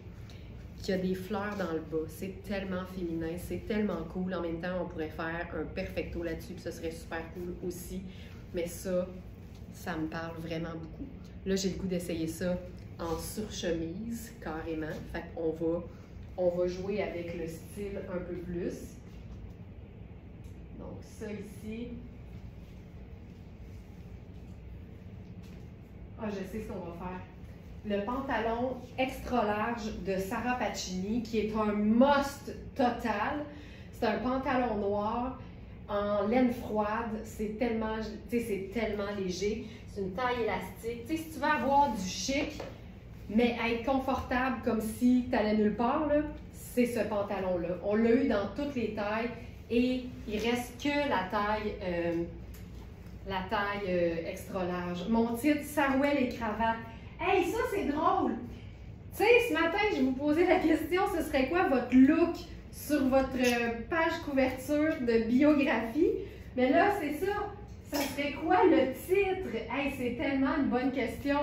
qui a des fleurs dans le bas. C'est tellement féminin, c'est tellement cool. En même temps, on pourrait faire un perfecto là-dessus, puis ce serait super cool aussi. Mais ça me parle vraiment beaucoup. Là, j'ai le goût d'essayer ça en surchemise, carrément. Fait qu'on va jouer avec le style un peu plus. Donc ça ici. Ah, je sais ce qu'on va faire. Le pantalon extra large de Sarah Pacini, qui est un must total. C'est un pantalon noir en laine froide. C'est tellement, c'est tellement léger. C'est une taille élastique. Tu sais, si tu veux avoir du chic, mais être confortable comme si tu allais nulle part, c'est ce pantalon-là. On l'a eu dans toutes les tailles et il reste que la taille extra large. Mon titre, Sarouel et cravate. Hey, ça c'est drôle! Tu sais, ce matin, je vous posais la question, ce serait quoi votre look sur votre page couverture de biographie? Mais là, c'est ça. Ça serait quoi le titre? Hey, c'est tellement une bonne question.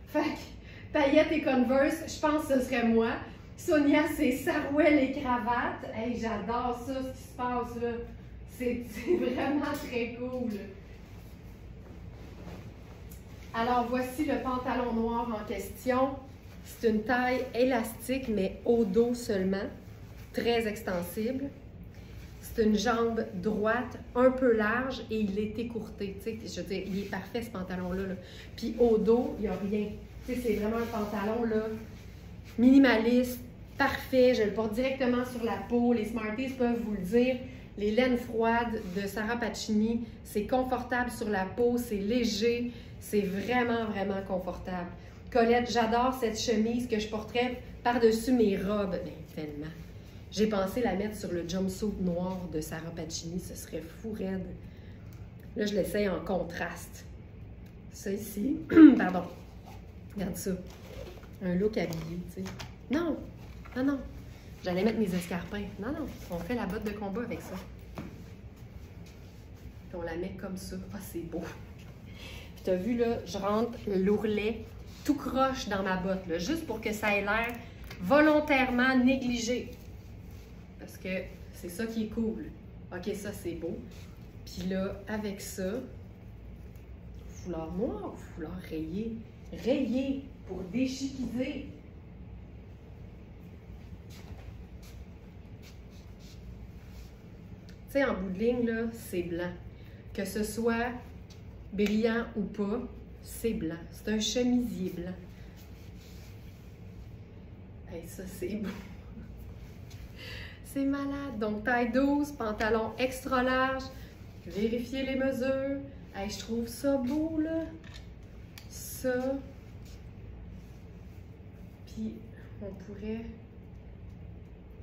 Fait que, paillettes et Converse, je pense que ce serait moi. Sonia, c'est Sarouel et cravate. Hey, j'adore ça, ce qui se passe là. C'est vraiment très cool. Alors, voici le pantalon noir en question. C'est une taille élastique, mais au dos seulement, très extensible. C'est une jambe droite, un peu large, et il est écourté. Tu sais, je veux dire, il est parfait, ce pantalon-là. Puis au dos, il n'y a rien. Tu sais, c'est vraiment un pantalon là, minimaliste, parfait. Je le porte directement sur la peau. Les Smarties peuvent vous le dire. Les laines froides de Sarah Pacini, c'est confortable sur la peau, c'est léger. C'est vraiment, vraiment confortable. Colette, j'adore cette chemise que je porterais par-dessus mes robes. Bien, tellement. J'ai pensé la mettre sur le jumpsuit noir de Sarah Pacini. Ce serait fou raide. Là, je l'essaye en contraste. Ça ici. Pardon. Regarde ça. Un look habillé, tu sais. Non! Non, non. J'allais mettre mes escarpins. Non, non. On fait la botte de combat avec ça. Puis on la met comme ça. Ah, c'est beau. Puis tu as vu, là, je rentre l'ourlet tout croche dans ma botte, là, juste pour que ça ait l'air volontairement négligé. Parce que c'est ça qui est cool. OK, ça, c'est beau. Puis là, avec ça, foulard noir ou foulard rayé? Rayé pour déchiquiser. Tu sais, en bout de ligne, là, c'est blanc. Que ce soit brillant ou pas, c'est blanc. C'est un chemisier blanc. Hey, ça, c'est beau. C'est malade. Donc, taille 12, pantalon extra large. Vérifiez les mesures. Hey, je trouve ça beau, là. Ça. Puis, on pourrait...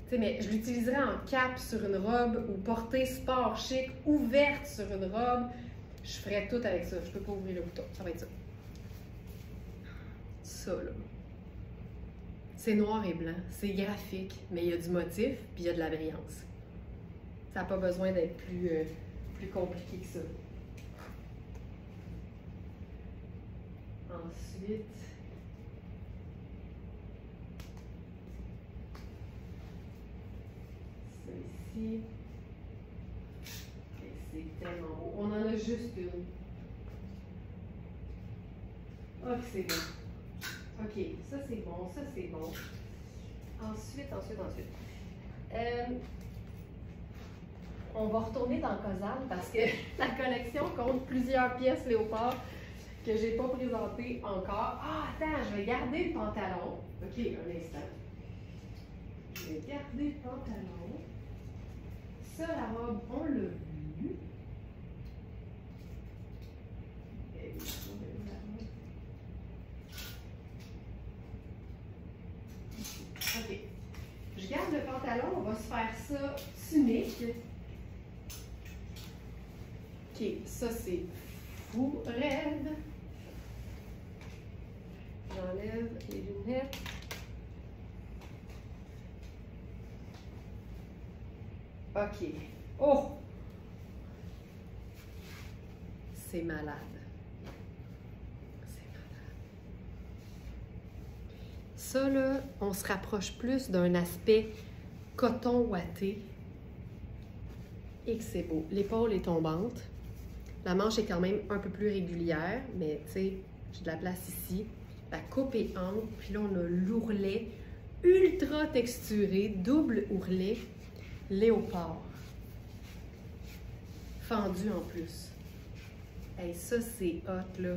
Tu sais, mais je l'utiliserais en cap sur une robe ou portée sport chic, ouverte sur une robe. Je ferais tout avec ça. Je peux pas ouvrir le bouton. Ça va être ça. Ça, là. C'est noir et blanc. C'est graphique, mais il y a du motif, puis il y a de la brillance. Ça n'a pas besoin d'être plus compliqué que ça. Ensuite... Ici. C'est tellement beau. On en a juste une. Oh, c'est bon. OK, ça c'est bon, ça c'est bon. Ensuite. On va retourner dans Cosal parce que la collection compte plusieurs pièces léopard que j'ai pas présentées encore. Ah, attends, je vais garder le pantalon. OK, un instant. Je vais garder le pantalon. Ça, la robe, on l'a vu. OK. Je garde le pantalon, on va se faire ça tunique. OK, ça c'est fou raide. J'enlève les lunettes. OK. Oh! C'est malade. C'est malade. Ça, là, on se rapproche plus d'un aspect coton ouaté. Et que c'est beau. L'épaule est tombante. La manche est quand même un peu plus régulière, mais tu sais, j'ai de la place ici. la coupe est ample, puis là, on a l'ourlet ultra texturé, double ourlet, léopard. Fendu en plus. Hey, ça, c'est hot, là.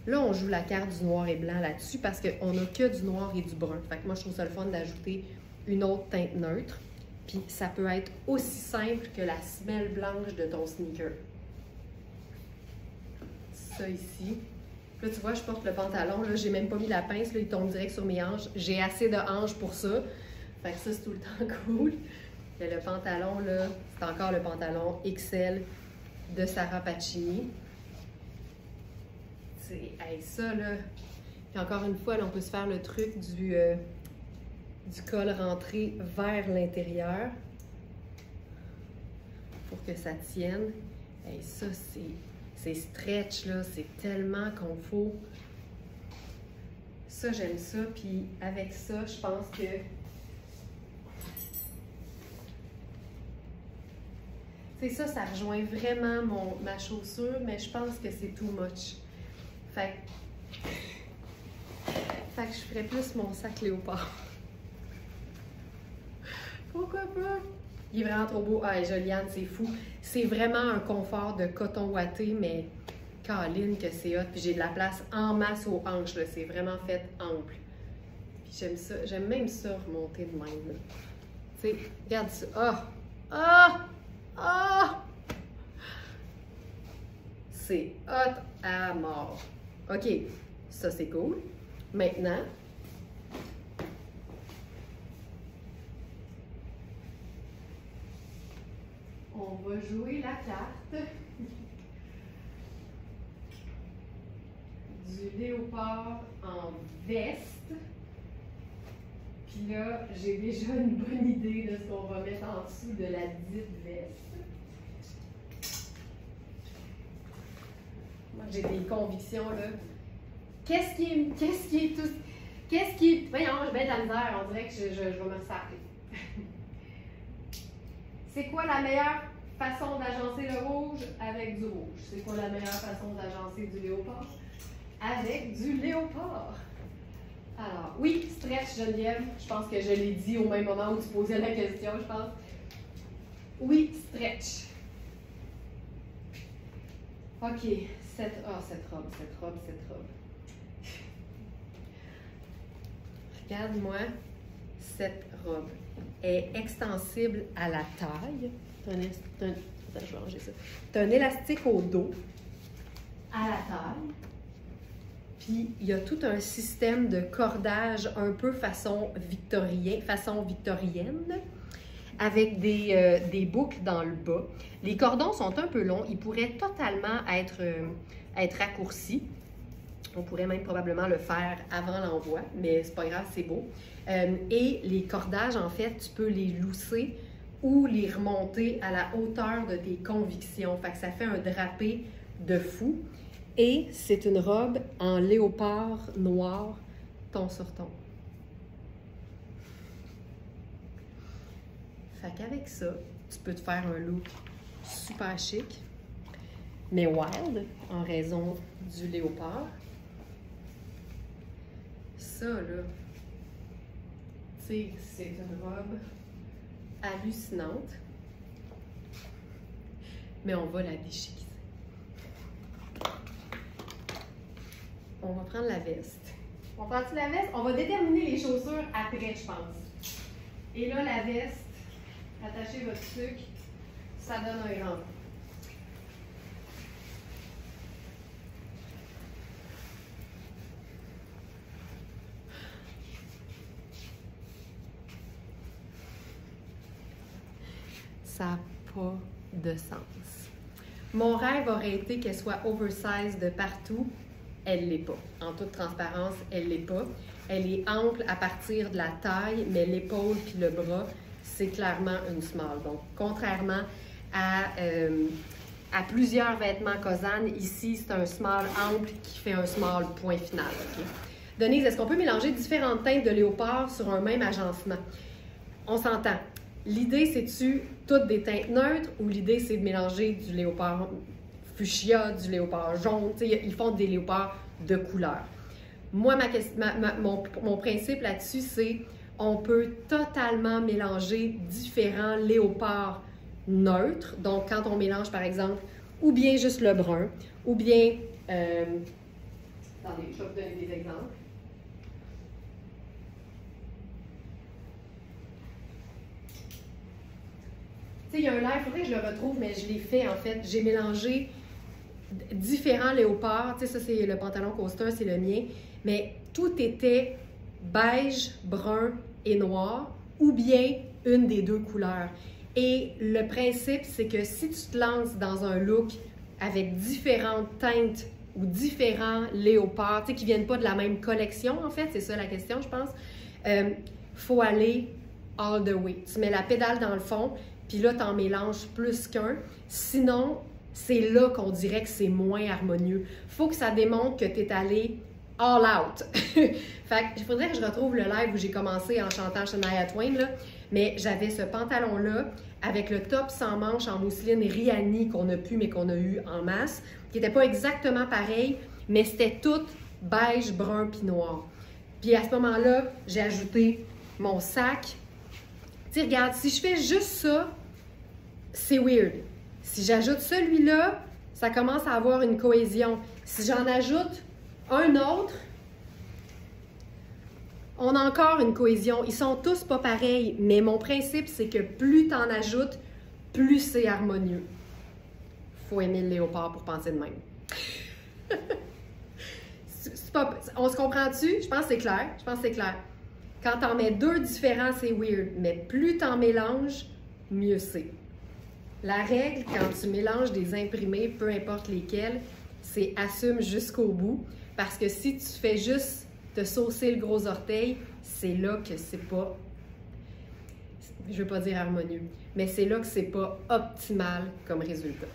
Là, on joue la carte du noir et blanc là-dessus parce qu'on n'a que du noir et du brun. Fait que moi, je trouve ça le fun d'ajouter une autre teinte neutre. Puis ça peut être aussi simple que la semelle blanche de ton sneaker. Ça ici. Là, tu vois, je porte le pantalon. Là, j'ai même pas mis la pince. Là, il tombe direct sur mes hanches. J'ai assez de hanches pour ça. Fait que ça, c'est tout le temps cool. Et le pantalon, là, c'est encore le pantalon XL de Sarah Pacini. Hey, ça, là. Puis encore une fois, là, on peut se faire le truc du col rentré vers l'intérieur pour que ça tienne. Hey, ça, c'est stretch, là. C'est tellement confort. Ça, j'aime ça. Puis avec ça, je pense que c'est ça, ça rejoint vraiment ma chaussure, mais je pense que c'est too much. Fait que je ferais plus mon sac léopard. Pourquoi pas? Il est vraiment trop beau. Ah, Joliane, c'est fou. C'est vraiment un confort de coton ouaté, mais câline que c'est hot. Puis j'ai de la place en masse aux hanches, là. C'est vraiment fait ample. Puis j'aime ça. J'aime même ça remonter de même. Tu sais, regarde ça. Ah! Ah! Ah! C'est hot à mort. OK, ça c'est cool. Maintenant, on va jouer la carte du léopard en veste. Puis là, j'ai déjà une bonne idée de ce qu'on va mettre en dessous de la dite veste. Moi, j'ai des convictions, là. Qu'est-ce qui est... Voyons, je vais de la misère, on dirait que je vais me ressaper. C'est quoi la meilleure façon d'agencer le rouge? Avec du rouge. C'est quoi la meilleure façon d'agencer du léopard? Avec du léopard. Alors, oui, stretch, Geneviève. Je pense que je l'ai dit au même moment où tu posais la question, je pense. Oui, stretch. OK. Cette robe. Regarde-moi cette robe. Elle est extensible à la taille. Attends, je vais ranger ça. Tu as un élastique au dos, à la taille. Puis, il y a tout un système de cordage un peu façon victorienne, avec des boucles dans le bas. Les cordons sont un peu longs. Ils pourraient totalement être raccourcis. On pourrait même probablement le faire avant l'envoi, mais c'est pas grave, c'est beau. Et les cordages, en fait, tu peux les lousser ou les remonter à la hauteur de tes convictions. Fait que ça fait un drapé de fou. Et c'est une robe en léopard noir, ton sur ton. Fait qu'avec ça, tu peux te faire un look super chic, mais wild, en raison du léopard. Ça, là, tu sais, c'est une robe hallucinante, mais on va la déchiquer. On va prendre la veste. On prend-tu la veste? On va déterminer les chaussures après, je pense. Et là, la veste, attachez votre sucre, ça donne un grand. Ça n'a pas de sens. Mon rêve aurait été qu'elle soit oversize de partout. Elle ne l'est pas. En toute transparence, elle ne l'est pas. Elle est ample à partir de la taille, mais l'épaule puis le bras, c'est clairement une small. Donc, contrairement à plusieurs vêtements Cosane, ici, c'est un small ample qui fait un small point final. Okay? Denise, est-ce qu'on peut mélanger différentes teintes de léopard sur un même agencement? On s'entend. L'idée, c'est-tu toutes des teintes neutres ou l'idée, c'est de mélanger du léopard fuchsia, du léopard jaune? T'sais, ils font des léopards de couleur. Moi, mon principe là-dessus, c'est on peut totalement mélanger différents léopards neutres. Donc, quand on mélange, par exemple, ou bien juste le brun, ou bien... attendez, je vais vous donner des exemples. Tu sais, il y a un live, il faudrait que je le retrouve, mais je l'ai fait en fait. J'ai mélangé différents léopards. Tu sais, ça c'est le pantalon coaster, c'est le mien. Mais tout était beige, brun et noir, ou bien une des deux couleurs. Et le principe, c'est que si tu te lances dans un look avec différentes teintes ou différents léopards, tu sais, qui ne viennent pas de la même collection, en fait, c'est ça la question, je pense, faut aller all the way. Tu mets la pédale dans le fond, puis là, tu en mélanges plus qu'un. Sinon, c'est là qu'on dirait que c'est moins harmonieux. Faut que ça démontre que tu es allé all out. Fait qu'il faudrait que je retrouve le live où j'ai commencé en chantant Shania Twain, là. Mais j'avais ce pantalon-là avec le top sans manches en mousseline Rihanni qu'on a pu, mais qu'on a eu en masse, qui n'était pas exactement pareil, mais c'était tout beige, brun puis noir. Puis à ce moment-là, j'ai ajouté mon sac. Tu sais, regarde, si je fais juste ça, c'est weird. Si j'ajoute celui-là, ça commence à avoir une cohésion. Si j'en ajoute un autre, on a encore une cohésion. Ils sont tous pas pareils, mais mon principe, c'est que plus tu en ajoutes, plus c'est harmonieux. Faut aimer le léopard pour penser de même. On se comprend-tu? Je pense que c'est clair. Je pense que c'est clair. Quand t'en mets deux différents, c'est weird, mais plus t'en mélanges, mieux c'est. La règle, quand tu mélanges des imprimés, peu importe lesquels, c'est assume jusqu'au bout, parce que si tu fais juste te saucer le gros orteil, c'est là que c'est pas, je veux pas dire harmonieux, mais c'est là que c'est pas optimal comme résultat.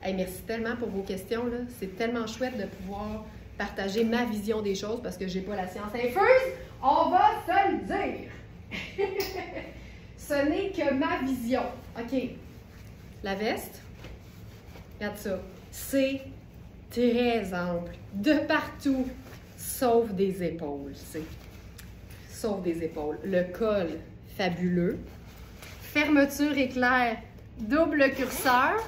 Hey, merci tellement pour vos questions, là. C'est tellement chouette de pouvoir partager ma vision des choses parce que j'ai pas la science infuse. On va se le dire. Ce n'est que ma vision. OK. La veste, regarde ça. C'est très ample. De partout, sauf des épaules. Sauf des épaules. Le col, fabuleux. Fermeture éclair, double curseur.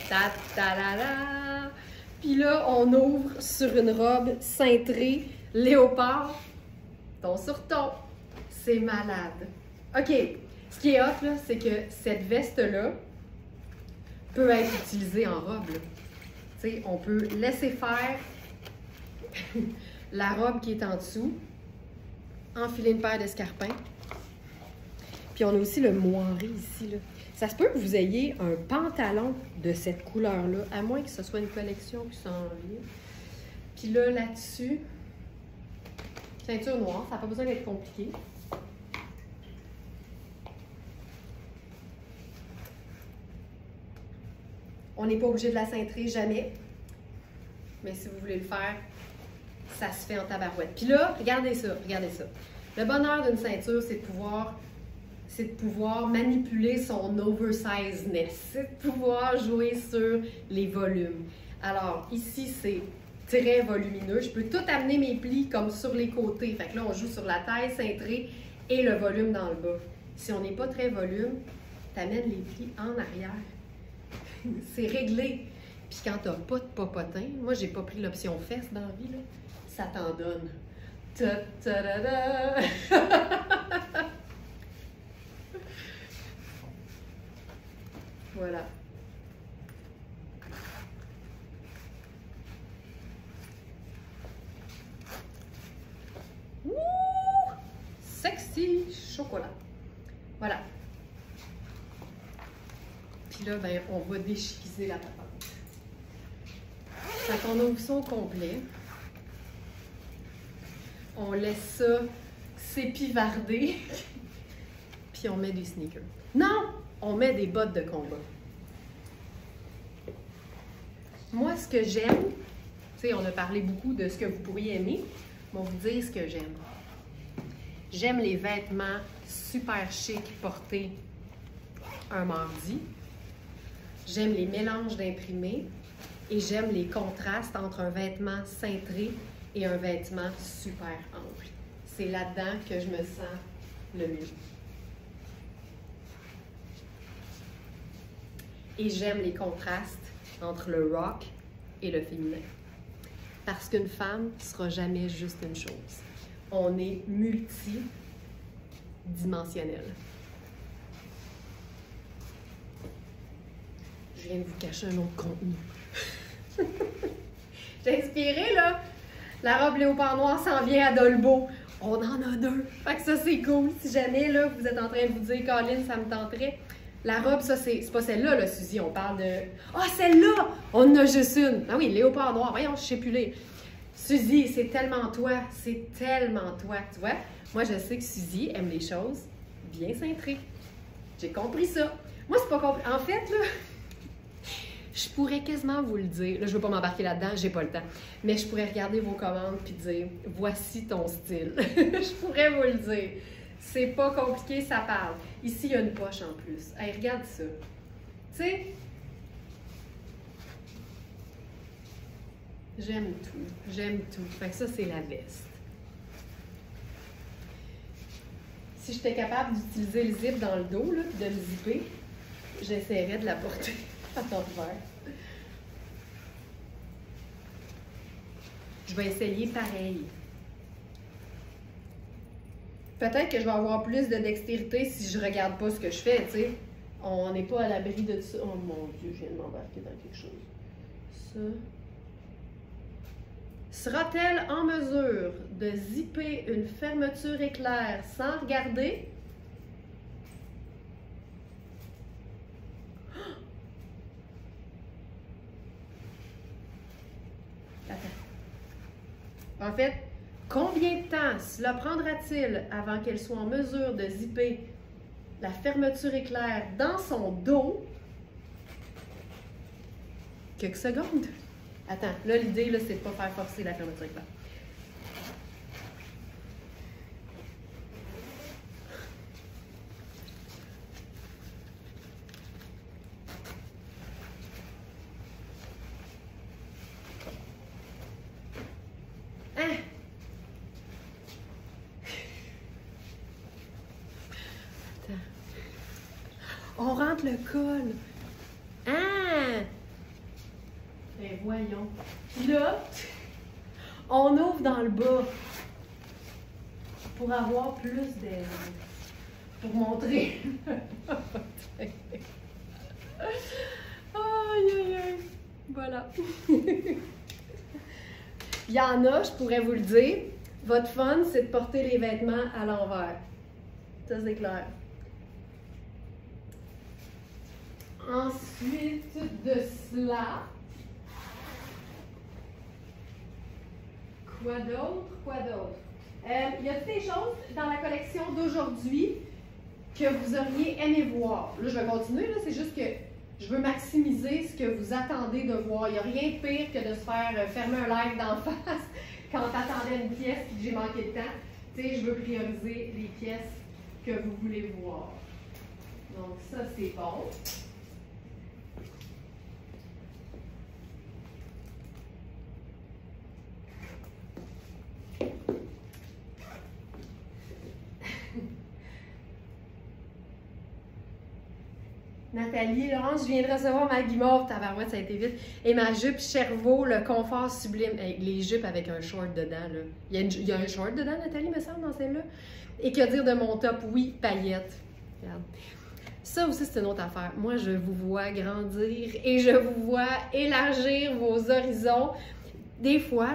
Ta-ta-la-la. Puis là, on ouvre sur une robe cintrée, léopard, ton sur ton. C'est malade. OK. Ce qui est hot, là, c'est que cette veste-là peut être utilisée en robe. Tu sais, on peut laisser faire la robe qui est en dessous, enfiler une paire d'escarpins. Puis on a aussi le moiré ici, là. Ça se peut que vous ayez un pantalon de cette couleur-là, à moins que ce soit une collection qui s'en vient. Puis là, là-dessus, ceinture noire, ça n'a pas besoin d'être compliqué. On n'est pas obligé de la cintrer, jamais. Mais si vous voulez le faire, ça se fait en tabarouette. Puis là, regardez ça, regardez ça. Le bonheur d'une ceinture, c'est de pouvoir manipuler son oversizeness, c'est de pouvoir jouer sur les volumes. Alors, ici, c'est très volumineux. Je peux tout amener mes plis comme sur les côtés. Fait que là, on joue sur la taille cintrée et le volume dans le bas. Si on n'est pas très volume, tu amènes les plis en arrière. C'est réglé. Puis quand tu n'as pas de popotin, moi, j'ai pas pris l'option fesses dans la vie, là, ça t'en donne. Ta-ta-da-da! Voilà. Ouh! Sexy chocolat. Voilà. Puis là, ben, on va déchiquiser la patente. Quand on ouvre ça au complet, on laisse ça s'épivarder, puis on met des sneakers. Non! On met des bottes de combat. Moi, ce que j'aime, tu sais, on a parlé beaucoup de ce que vous pourriez aimer, mais on va vous dire ce que j'aime. J'aime les vêtements super chic portés un mardi. J'aime les mélanges d'imprimés et j'aime les contrastes entre un vêtement cintré et un vêtement super ample. C'est là-dedans que je me sens le mieux. Et j'aime les contrastes entre le rock et le féminin. Parce qu'une femme ne sera jamais juste une chose. On est multidimensionnel. Je viens de vous cacher un autre contenu. J'ai inspiré, là. La robe léopard noir s'en vient à Dolbeau. On en a deux. Fait que ça, c'est cool. Si jamais, là, vous êtes en train de vous dire, Colin, ça me tenterait. La robe, ça, c'est pas celle-là, là, Suzy. On parle de... Ah, celle-là! On en a juste une. Ah oui, léopard noir. Voyons, je sais plus lire. Suzy, c'est tellement toi. C'est tellement toi. Tu vois? Moi, je sais que Suzy aime les choses bien cintrées. J'ai compris ça. Moi, c'est pas compris. En fait, là... Je pourrais quasiment vous le dire. Là, je ne veux pas m'embarquer là-dedans, j'ai pas le temps. Mais je pourrais regarder vos commandes puis dire « Voici ton style. » Je pourrais vous le dire. C'est pas compliqué, ça parle. Ici, il y a une poche en plus. Hey, regarde ça. Tu sais, j'aime tout. J'aime tout. Fait que ça, c'est la veste. Si j'étais capable d'utiliser le zip dans le dos, là, puis de le zipper, j'essaierais de la porter. Attends, je vais essayer pareil. Peut-être que je vais avoir plus de dextérité si je regarde pas ce que je fais, tu sais. On n'est pas à l'abri de ça. Oh mon Dieu, je viens de m'embarquer dans quelque chose. Ça. Sera-t-elle en mesure de zipper une fermeture éclair sans regarder? En fait, combien de temps cela prendra-t-il avant qu'elle soit en mesure de zipper la fermeture éclair dans son dos? Quelques secondes. Attends, là, l'idée, là, c'est de ne pas faire forcer la fermeture éclair. On rentre le col. Ah! Ben voyons. Puis là, on ouvre dans le bas pour avoir plus d'air. Pour montrer. Aïe, aïe, aïe. Voilà. Il y en a, je pourrais vous le dire, votre fun, c'est de porter les vêtements à l'envers. Ça, c'est clair. Ensuite de cela, quoi d'autre? Il y a des choses dans la collection d'aujourd'hui que vous auriez aimé voir. Là, je vais continuer, là, c'est juste que je veux maximiser ce que vous attendez de voir. Il n'y a rien de pire que de se faire fermer un live d'en face quand tu attendais une pièce et que j'ai manqué de temps. Tu sais, je veux prioriser les pièces que vous voulez voir. Donc ça, c'est bon. Nathalie, Laurence, je viens de recevoir ma guimauve, tabarouette, ça a été vite. Et ma jupe Chervaux, le confort sublime. Hey, les jupes avec un short dedans, là. Il y a un short dedans, Nathalie, me semble, dans celle-là. Et que dire de mon top? Oui, paillettes. Regarde. Ça aussi, c'est une autre affaire. Moi, je vous vois grandir et je vous vois élargir vos horizons. Des fois,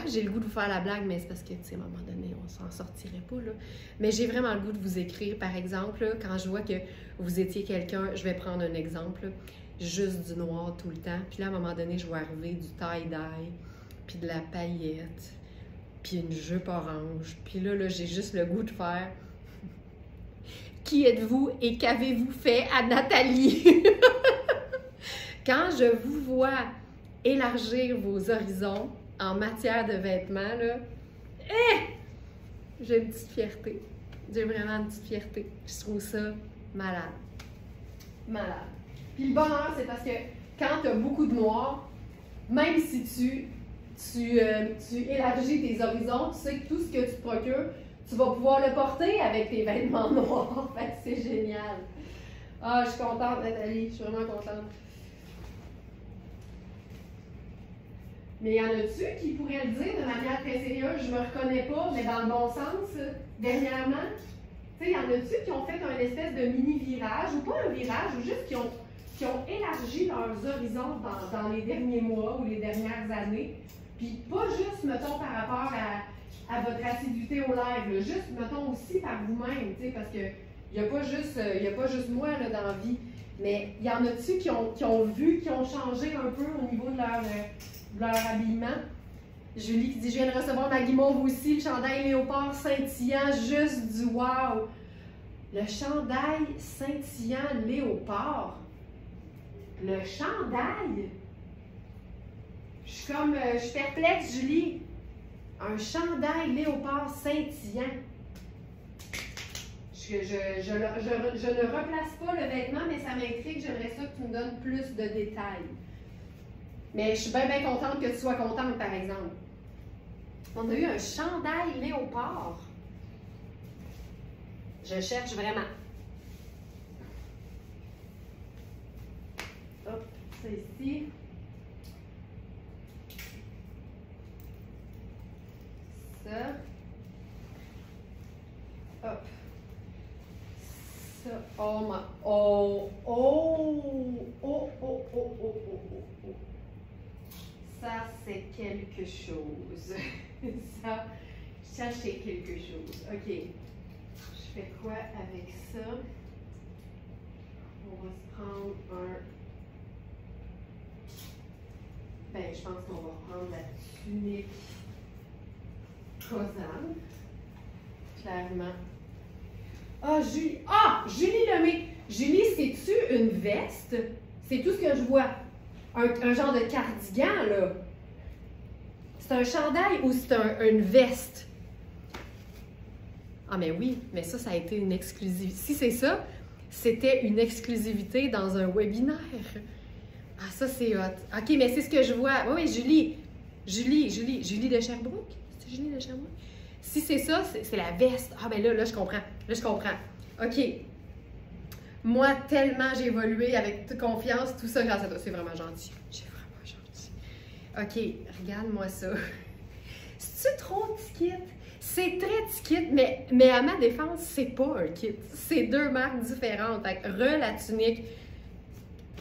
j'ai le goût de vous faire la blague, mais c'est parce que, tu sais, à un moment donné, on s'en sortirait pas, là. Mais j'ai vraiment le goût de vous écrire, par exemple, là, quand je vois que vous étiez quelqu'un, je vais prendre un exemple, là, juste du noir tout le temps, puis là, à un moment donné, je vois arriver du tie-dye, puis de la paillette, puis une jupe orange, puis là, j'ai juste le goût de faire « Qui êtes-vous et qu'avez-vous fait à Nathalie? » Quand je vous vois élargir vos horizons en matière de vêtements, là, j'ai une petite fierté. J'ai vraiment une petite fierté. Je trouve ça malade. Malade. Puis le bonheur, c'est parce que quand tu as beaucoup de noir, même si tu tu élargis tes horizons, tu sais que tout ce que tu te procures, tu vas pouvoir le porter avec tes vêtements noirs. Fait que c'est génial. Ah, je suis contente, Nathalie, je suis vraiment contente. Mais y en a-tu qui pourraient le dire de manière très sérieuse, je me reconnais pas, mais dans le bon sens, dernièrement? Tu sais, y en a-tu qui ont fait un espèce de mini-virage, ou pas un virage, ou juste qui ont élargi leurs horizons dans les derniers mois ou les dernières années? Puis pas juste, mettons, par rapport à votre assiduité au live, là, juste, mettons, aussi par vous-même, tu sais, parce que il n'y a pas juste moi là, dans la vie, mais il y en a-tu qui ont vu, qui ont changé un peu au niveau de leur habillement? Julie qui dit « Je viens de recevoir ma guimauve aussi, le chandail léopard scintillant, juste du wow! » Le chandail scintillant léopard? Le chandail? Je suis perplexe, Julie. Un chandail léopard scintillant. Je ne replace pas le vêtement, mais ça m'intrigue. J'aimerais ça que tu me donnes plus de détails. Mais je suis bien, bien contente que tu sois contente, par exemple. On a eu un chandail léopard. Je cherche vraiment. Hop, ça ici. Ça. Hop. Ça. Oh ma. Oh. Oh. Oh. Oh. Oh. Oh. Oh. Oh. Ça, c'est quelque chose. Ça, c'est quelque chose. OK. Je fais quoi avec ça? On va se prendre un. Ben, je pense qu'on va prendre la tunique Cosane. Clairement. Ah, Julie! Ah! Julie Lemay! Julie, c'est-tu une veste? C'est tout ce que je vois. Un genre de cardigan, là. C'est un chandail ou c'est une veste? Ah, mais oui, mais ça a été une exclusivité. Si c'est ça, c'était une exclusivité dans un webinaire. Ah, ça, c'est hot. OK, mais c'est ce que je vois. Oui, Julie de Sherbrooke? C'est Julie de Sherbrooke? Si c'est ça, c'est la veste. Ah, ben là, je comprends. Là, je comprends. OK. Moi, tellement j'ai évolué avec toute confiance, tout ça grâce à toi. C'est vraiment gentil. C'est vraiment gentil. OK, regarde-moi ça. C'est-tu trop petit kit? C'est très petit kit, mais à ma défense, c'est pas un kit. C'est deux marques différentes. Fait que la tunique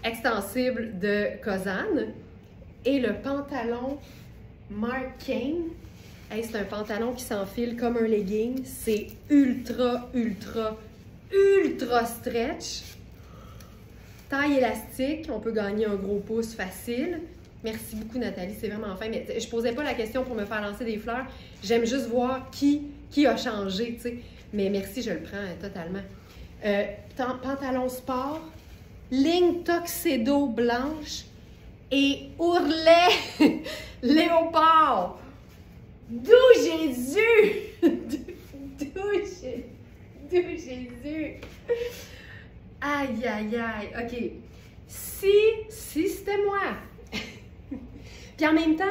extensible de Cosane et le pantalon Mark Kane. Hey, c'est un pantalon qui s'enfile comme un legging. C'est ultra, ultra, ultra stretch. Taille élastique. On peut gagner un gros pouce facile. Merci beaucoup, Nathalie. C'est vraiment fin. Mais je posais pas la question pour me faire lancer des fleurs. J'aime juste voir qui a changé, tu sais. Mais merci, je le prends totalement. Pantalon sport, ligne tuxedo blanche et ourlet léopard. D'où Jésus! D'où Jésus! Aïe, aïe, aïe. OK. Si c'était moi. Puis en même temps,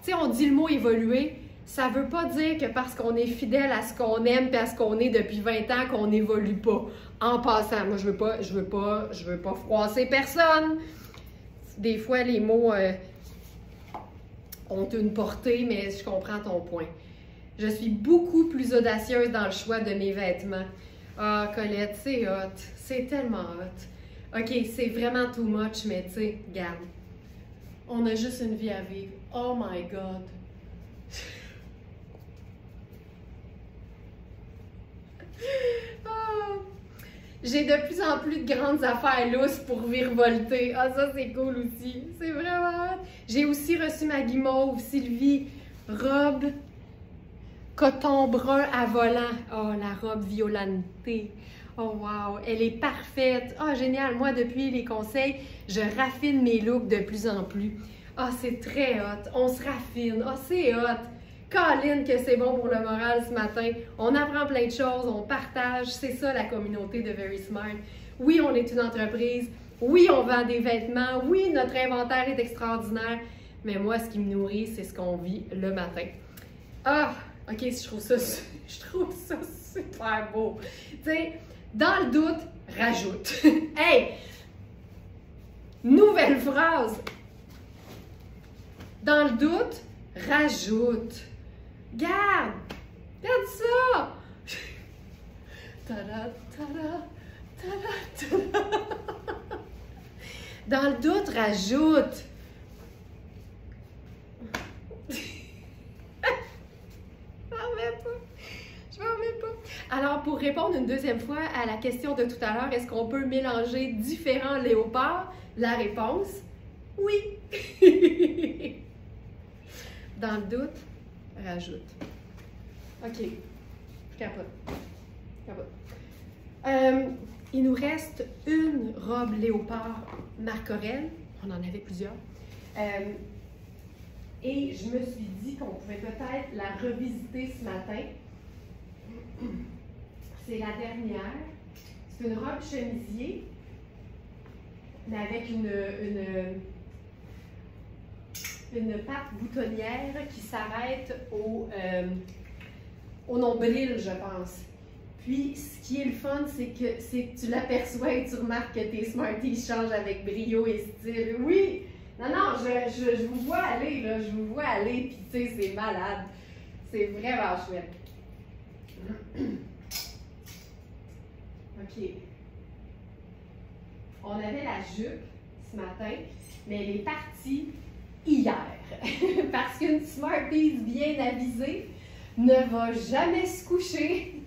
tu sais, on dit le mot évoluer. Ça veut pas dire que parce qu'on est fidèle à ce qu'on aime et à ce qu'on est depuis 20 ans qu'on n'évolue pas. En passant, moi, je veux pas froisser personne. Des fois, les mots ont une portée, mais je comprends ton point. Je suis beaucoup plus audacieuse dans le choix de mes vêtements. Ah, Colette, c'est hot. C'est tellement hot. OK, c'est vraiment too much, mais tu sais, regarde. On a juste une vie à vivre. Oh my God. Oh. J'ai de plus en plus de grandes affaires lousses pour virevolter. Ah, ça, c'est cool aussi. C'est vraiment hot. J'ai aussi reçu ma guimauve, Sylvie. Robe coton brun à volant. Oh, la robe violentée. Oh, wow. Elle est parfaite. Ah, génial. Moi, depuis les conseils, je raffine mes looks de plus en plus. Ah, c'est très hot. On se raffine. Ah, c'est hot. Colline que c'est bon pour le moral ce matin. On apprend plein de choses, on partage. C'est ça la communauté de Very Smart. Oui, on est une entreprise. Oui, on vend des vêtements. Oui, notre inventaire est extraordinaire. Mais moi, ce qui me nourrit, c'est ce qu'on vit le matin. Ah! OK, je trouve ça super beau. Tu sais, dans le doute, rajoute. Hey! Nouvelle phrase. Dans le doute, rajoute. Garde! Regarde ça! Tada, tada, tada, tada. Dans le doute, rajoute. Je m'en remets pas. Alors, pour répondre une deuxième fois à la question de tout à l'heure, est-ce qu'on peut mélanger différents léopards? La réponse, oui. Dans le doute, rajoute. OK. Je capote. Il nous reste une robe léopard Marc Aurèle. On en avait plusieurs. Et je me suis dit qu'on pouvait peut-être la revisiter ce matin. C'est la dernière. C'est une robe chemisier, mais avec une patte boutonnière qui s'arrête au nombril, je pense. Puis, ce qui est le fun, c'est que tu l'aperçois et tu remarques que tes Smarties changent avec brio et style. Oui! Non, je vous vois aller, là. Je vous vois aller, puis tu sais, c'est malade. C'est vraiment chouette. OK. On avait la jupe ce matin, mais elle est partie hier. Parce qu'une Smarties bien avisée ne va jamais se coucher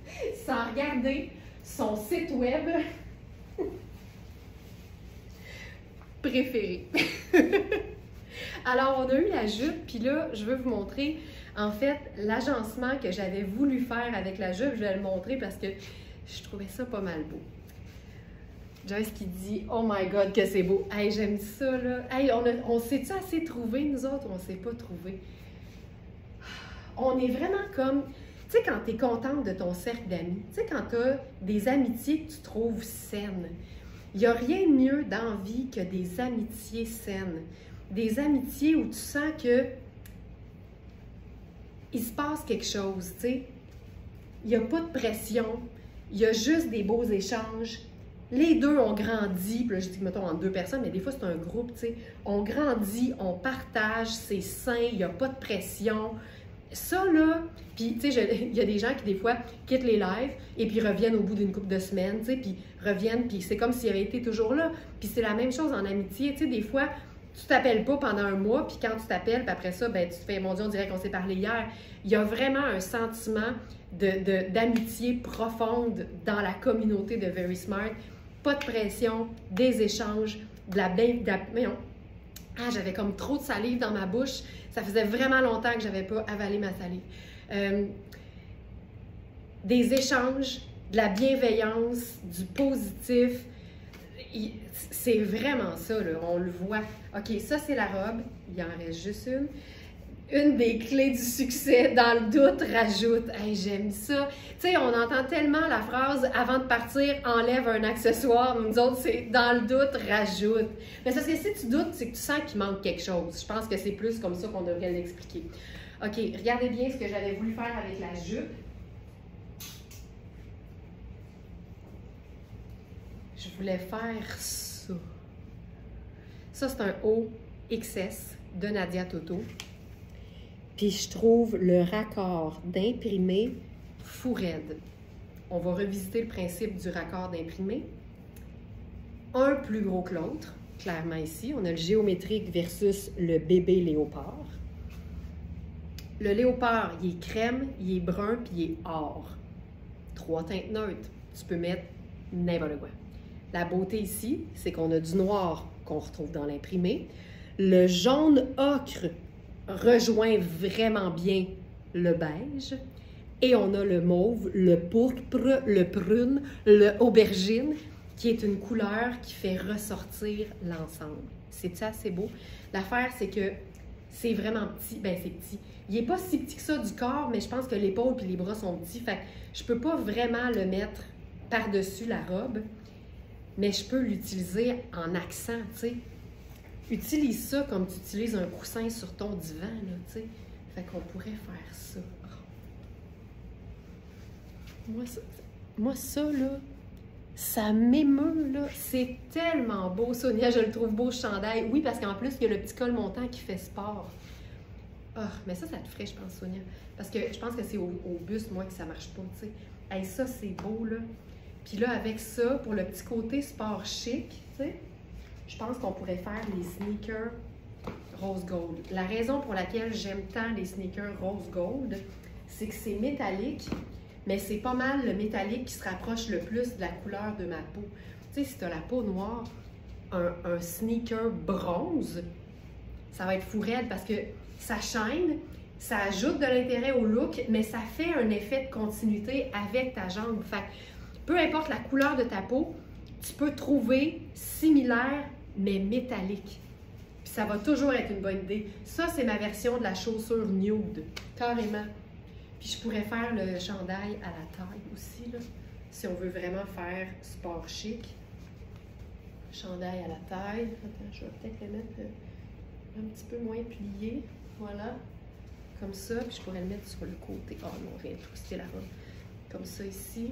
sans regarder son site web préféré. Alors, on a eu la jupe, puis là, je veux vous montrer, en fait, l'agencement que j'avais voulu faire avec la jupe. Je vais le montrer parce que je trouvais ça pas mal beau. Joyce qui dit « Oh my God, que c'est beau! » Hey, j'aime ça, là. Hey, on s'est-tu assez trouvé, nous autres, ou on s'est pas trouvé? On est vraiment comme... Tu sais, quand tu es contente de ton cercle d'amis, tu sais, quand tu as des amitiés que tu trouves saines, il n'y a rien de mieux dans la vie que des amitiés saines. Des amitiés où tu sens que il se passe quelque chose, tu sais. Il n'y a pas de pression, il y a juste des beaux échanges. Les deux ont grandi, puis là, je dis, mettons, entre deux personnes, mais des fois, c'est un groupe, tu sais. On grandit, on partage, c'est sain, il n'y a pas de pression. Ça, là, puis, tu sais, il y a des gens qui, des fois, quittent les lives et puis reviennent au bout d'une couple de semaines, tu sais, puis reviennent, puis c'est comme s'ils avaient été toujours là. Puis c'est la même chose en amitié, tu sais, des fois, tu t'appelles pas pendant un mois, puis quand tu t'appelles, puis après ça, ben tu te fais, mon Dieu, on dirait qu'on s'est parlé hier. Il y a vraiment un sentiment d'amitié profonde dans la communauté de Very Smart. Pas de pression, des échanges, j'avais comme trop de salive dans ma bouche. Ça faisait vraiment longtemps que j'avais pas avalé ma salive. Des échanges, de la bienveillance, du positif. C'est vraiment ça, là, on le voit. OK, ça, c'est la robe. Il en reste juste une. Une des clés du succès, dans le doute, rajoute. Hey, j'aime ça. Tu sais, on entend tellement la phrase « avant de partir, enlève un accessoire ». Nous autres, c'est « dans le doute, rajoute ». Mais c'est parce que si tu doutes, c'est que tu sens qu'il manque quelque chose. Je pense que c'est plus comme ça qu'on devrait l'expliquer. OK, regardez bien ce que j'avais voulu faire avec la jupe. Je voulais faire ça. Ça, c'est un haut XS de Nadia Toto. Puis je trouve le raccord d'imprimé fou raide. On va revisiter le principe du raccord d'imprimé. Un plus gros que l'autre, clairement ici. On a le géométrique versus le bébé léopard. Le léopard, il est crème, il est brun, puis il est or. 3 teintes neutres. Tu peux mettre n'importe quoi. La beauté ici, c'est qu'on a du noir qu'on retrouve dans l'imprimé. Le jaune ocre rejoint vraiment bien le beige. Et on a le mauve, le pourpre, le prune, le aubergine, qui est une couleur qui fait ressortir l'ensemble. C'est ça, c'est beau. L'affaire, c'est que c'est vraiment petit. Ben, c'est petit. Il n'est pas si petit que ça du corps, mais je pense que l'épaule et les bras sont petits. Fait que je ne peux pas vraiment le mettre par-dessus la robe, mais je peux l'utiliser en accent, tu sais. utilise ça comme tu utilises un coussin sur ton divan, là, tu sais. Fait qu'on pourrait faire ça. Moi, ça, là, ça m'émeut, là. C'est tellement beau, Sonia, je le trouve beau, ce chandail. Oui, parce qu'en plus, il y a le petit col montant qui fait sport. Ah, mais ça te ferait, je pense, Sonia. Parce que je pense que c'est au buste, moi, que ça marche pas, tu sais. Hey, ça, c'est beau, là. Puis là, avec ça, pour le petit côté sport chic, tu sais, je pense qu'on pourrait faire les sneakers rose gold. La raison pour laquelle j'aime tant les sneakers rose gold, c'est que c'est métallique, mais c'est pas mal le métallique qui se rapproche le plus de la couleur de ma peau. Tu sais, si tu as la peau noire, un sneaker bronze, ça va être fou raide parce que ça shine, ça ajoute de l'intérêt au look, mais ça fait un effet de continuité avec ta jambe. Fait que, peu importe la couleur de ta peau, tu peux trouver similaire, mais métallique. Puis ça va toujours être une bonne idée. Ça, c'est ma version de la chaussure nude, carrément. Puis je pourrais faire le chandail à la taille aussi, là, si on veut vraiment faire sport chic. Chandail à la taille. Attends, je vais peut-être le mettre un petit peu moins plié. Voilà. Comme ça. Puis je pourrais le mettre sur le côté. Oh non, je viens de twister la robe. Comme ça ici.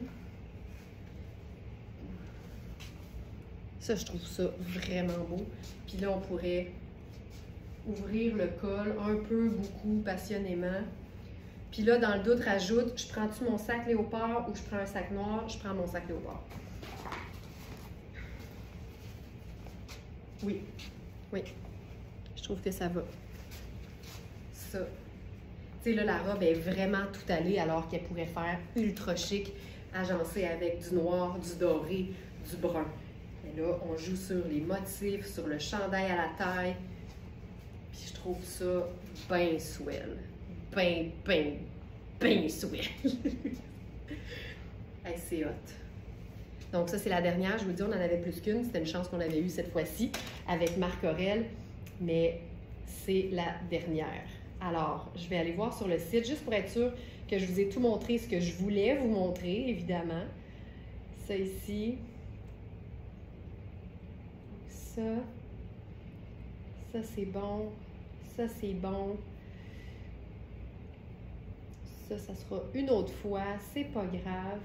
Ça, je trouve ça vraiment beau. Puis là, on pourrait ouvrir le col un peu, beaucoup, passionnément. Puis là, dans le doute, rajoute, je prends-tu mon sac léopard ou je prends un sac noir? Je prends mon sac léopard. Oui, oui. Je trouve que ça va. Ça. Tu sais, là, la robe est vraiment tout allée alors qu'elle pourrait faire ultra chic, agencée avec du noir, du doré, du brun. Et là, on joue sur les motifs, sur le chandail à la taille. Puis je trouve ça bien swell. Ben swell. Hey, c'est hot. Donc ça, c'est la dernière. Je vous dis, on en avait plus qu'une. C'était une chance qu'on avait eue cette fois-ci avec Marc Aurèle. Mais c'est la dernière. Alors, je vais aller voir sur le site, juste pour être sûre que je vous ai tout montré ce que je voulais vous montrer, évidemment. Ça ici. Ça c'est bon. Ça, c'est bon. Ça sera une autre fois. C'est pas grave.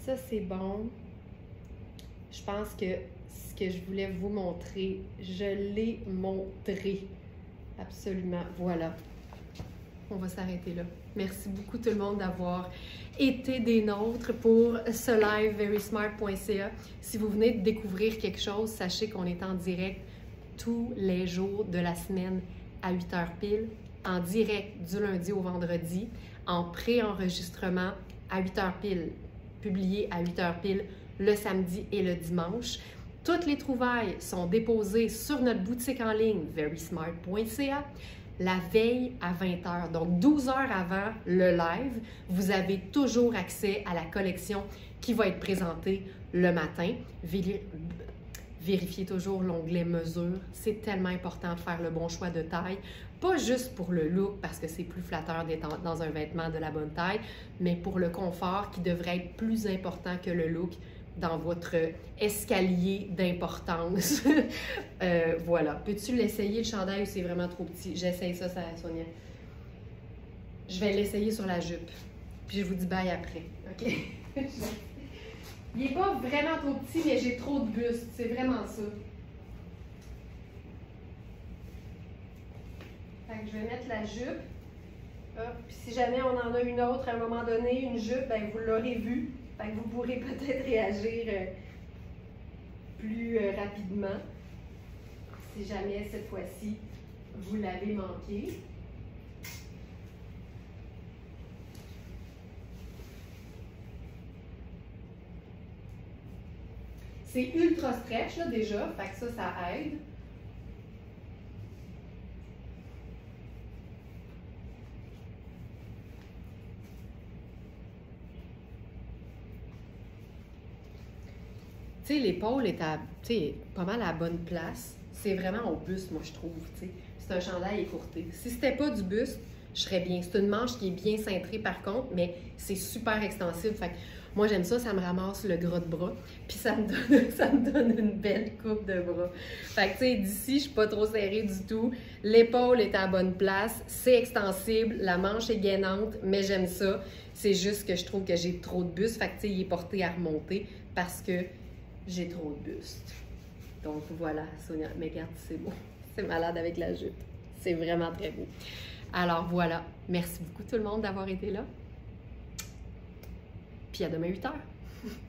Ça, c'est bon. Je pense que ce que je voulais vous montrer, je l'ai montré. Absolument. Voilà. On va s'arrêter là. Merci beaucoup tout le monde d'avoir été des nôtres pour ce live verysmart.ca. Si vous venez de découvrir quelque chose, sachez qu'on est en direct tous les jours de la semaine à 8h pile, en direct du lundi au vendredi, en pré-enregistrement à 8h pile, publié à 8h pile le samedi et le dimanche. Toutes les trouvailles sont déposées sur notre boutique en ligne verysmart.ca la veille à 20h. Donc 12 heures avant le live, vous avez toujours accès à la collection qui va être présentée le matin. Vérifiez toujours l'onglet mesure. C'est tellement important de faire le bon choix de taille. Pas juste pour le look, parce que c'est plus flatteur d'être dans un vêtement de la bonne taille, mais pour le confort qui devrait être plus important que le look dans votre escalier d'importance. Voilà. Peux-tu l'essayer, le chandail, ou c'est vraiment trop petit? J'essaye ça, Sonia. Je vais l'essayer sur la jupe. Puis je vous dis bye après. OK? Il n'est pas vraiment trop petit, mais j'ai trop de buste. C'est vraiment ça. Fait que je vais mettre la jupe. Hop. Puis si jamais on en a une autre à un moment donné, une jupe, ben vous l'aurez vue. Fait que vous pourrez peut-être réagir plus rapidement si jamais cette fois-ci vous l'avez manqué. C'est ultra stretch là, déjà, fait que ça aide. Tu sais, l'épaule est pas mal à la bonne place. C'est vraiment au buste, moi, je trouve. T'sais. C'est un chandail écourté. Si c'était pas du buste, je serais bien. C'est une manche qui est bien cintrée, par contre, mais c'est super extensible. Fait que Moi, j'aime ça, ça me ramasse le gras de bras, puis ça me donne une belle coupe de bras. Fait que, tu sais, d'ici, je suis pas trop serrée du tout. L'épaule est à la bonne place, c'est extensible, la manche est gainante, mais j'aime ça. C'est juste que je trouve que j'ai trop de buste, fait que, tu sais, il est porté à remonter parce que j'ai trop de buste. Donc, voilà, Sonia. Mais regarde, c'est beau. C'est malade avec la jupe. C'est vraiment très beau. Alors, voilà. Merci beaucoup tout le monde d'avoir été là. Puis à demain 8h.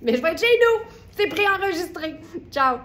Mais je vais être chez nous! C'est préenregistré! Ciao!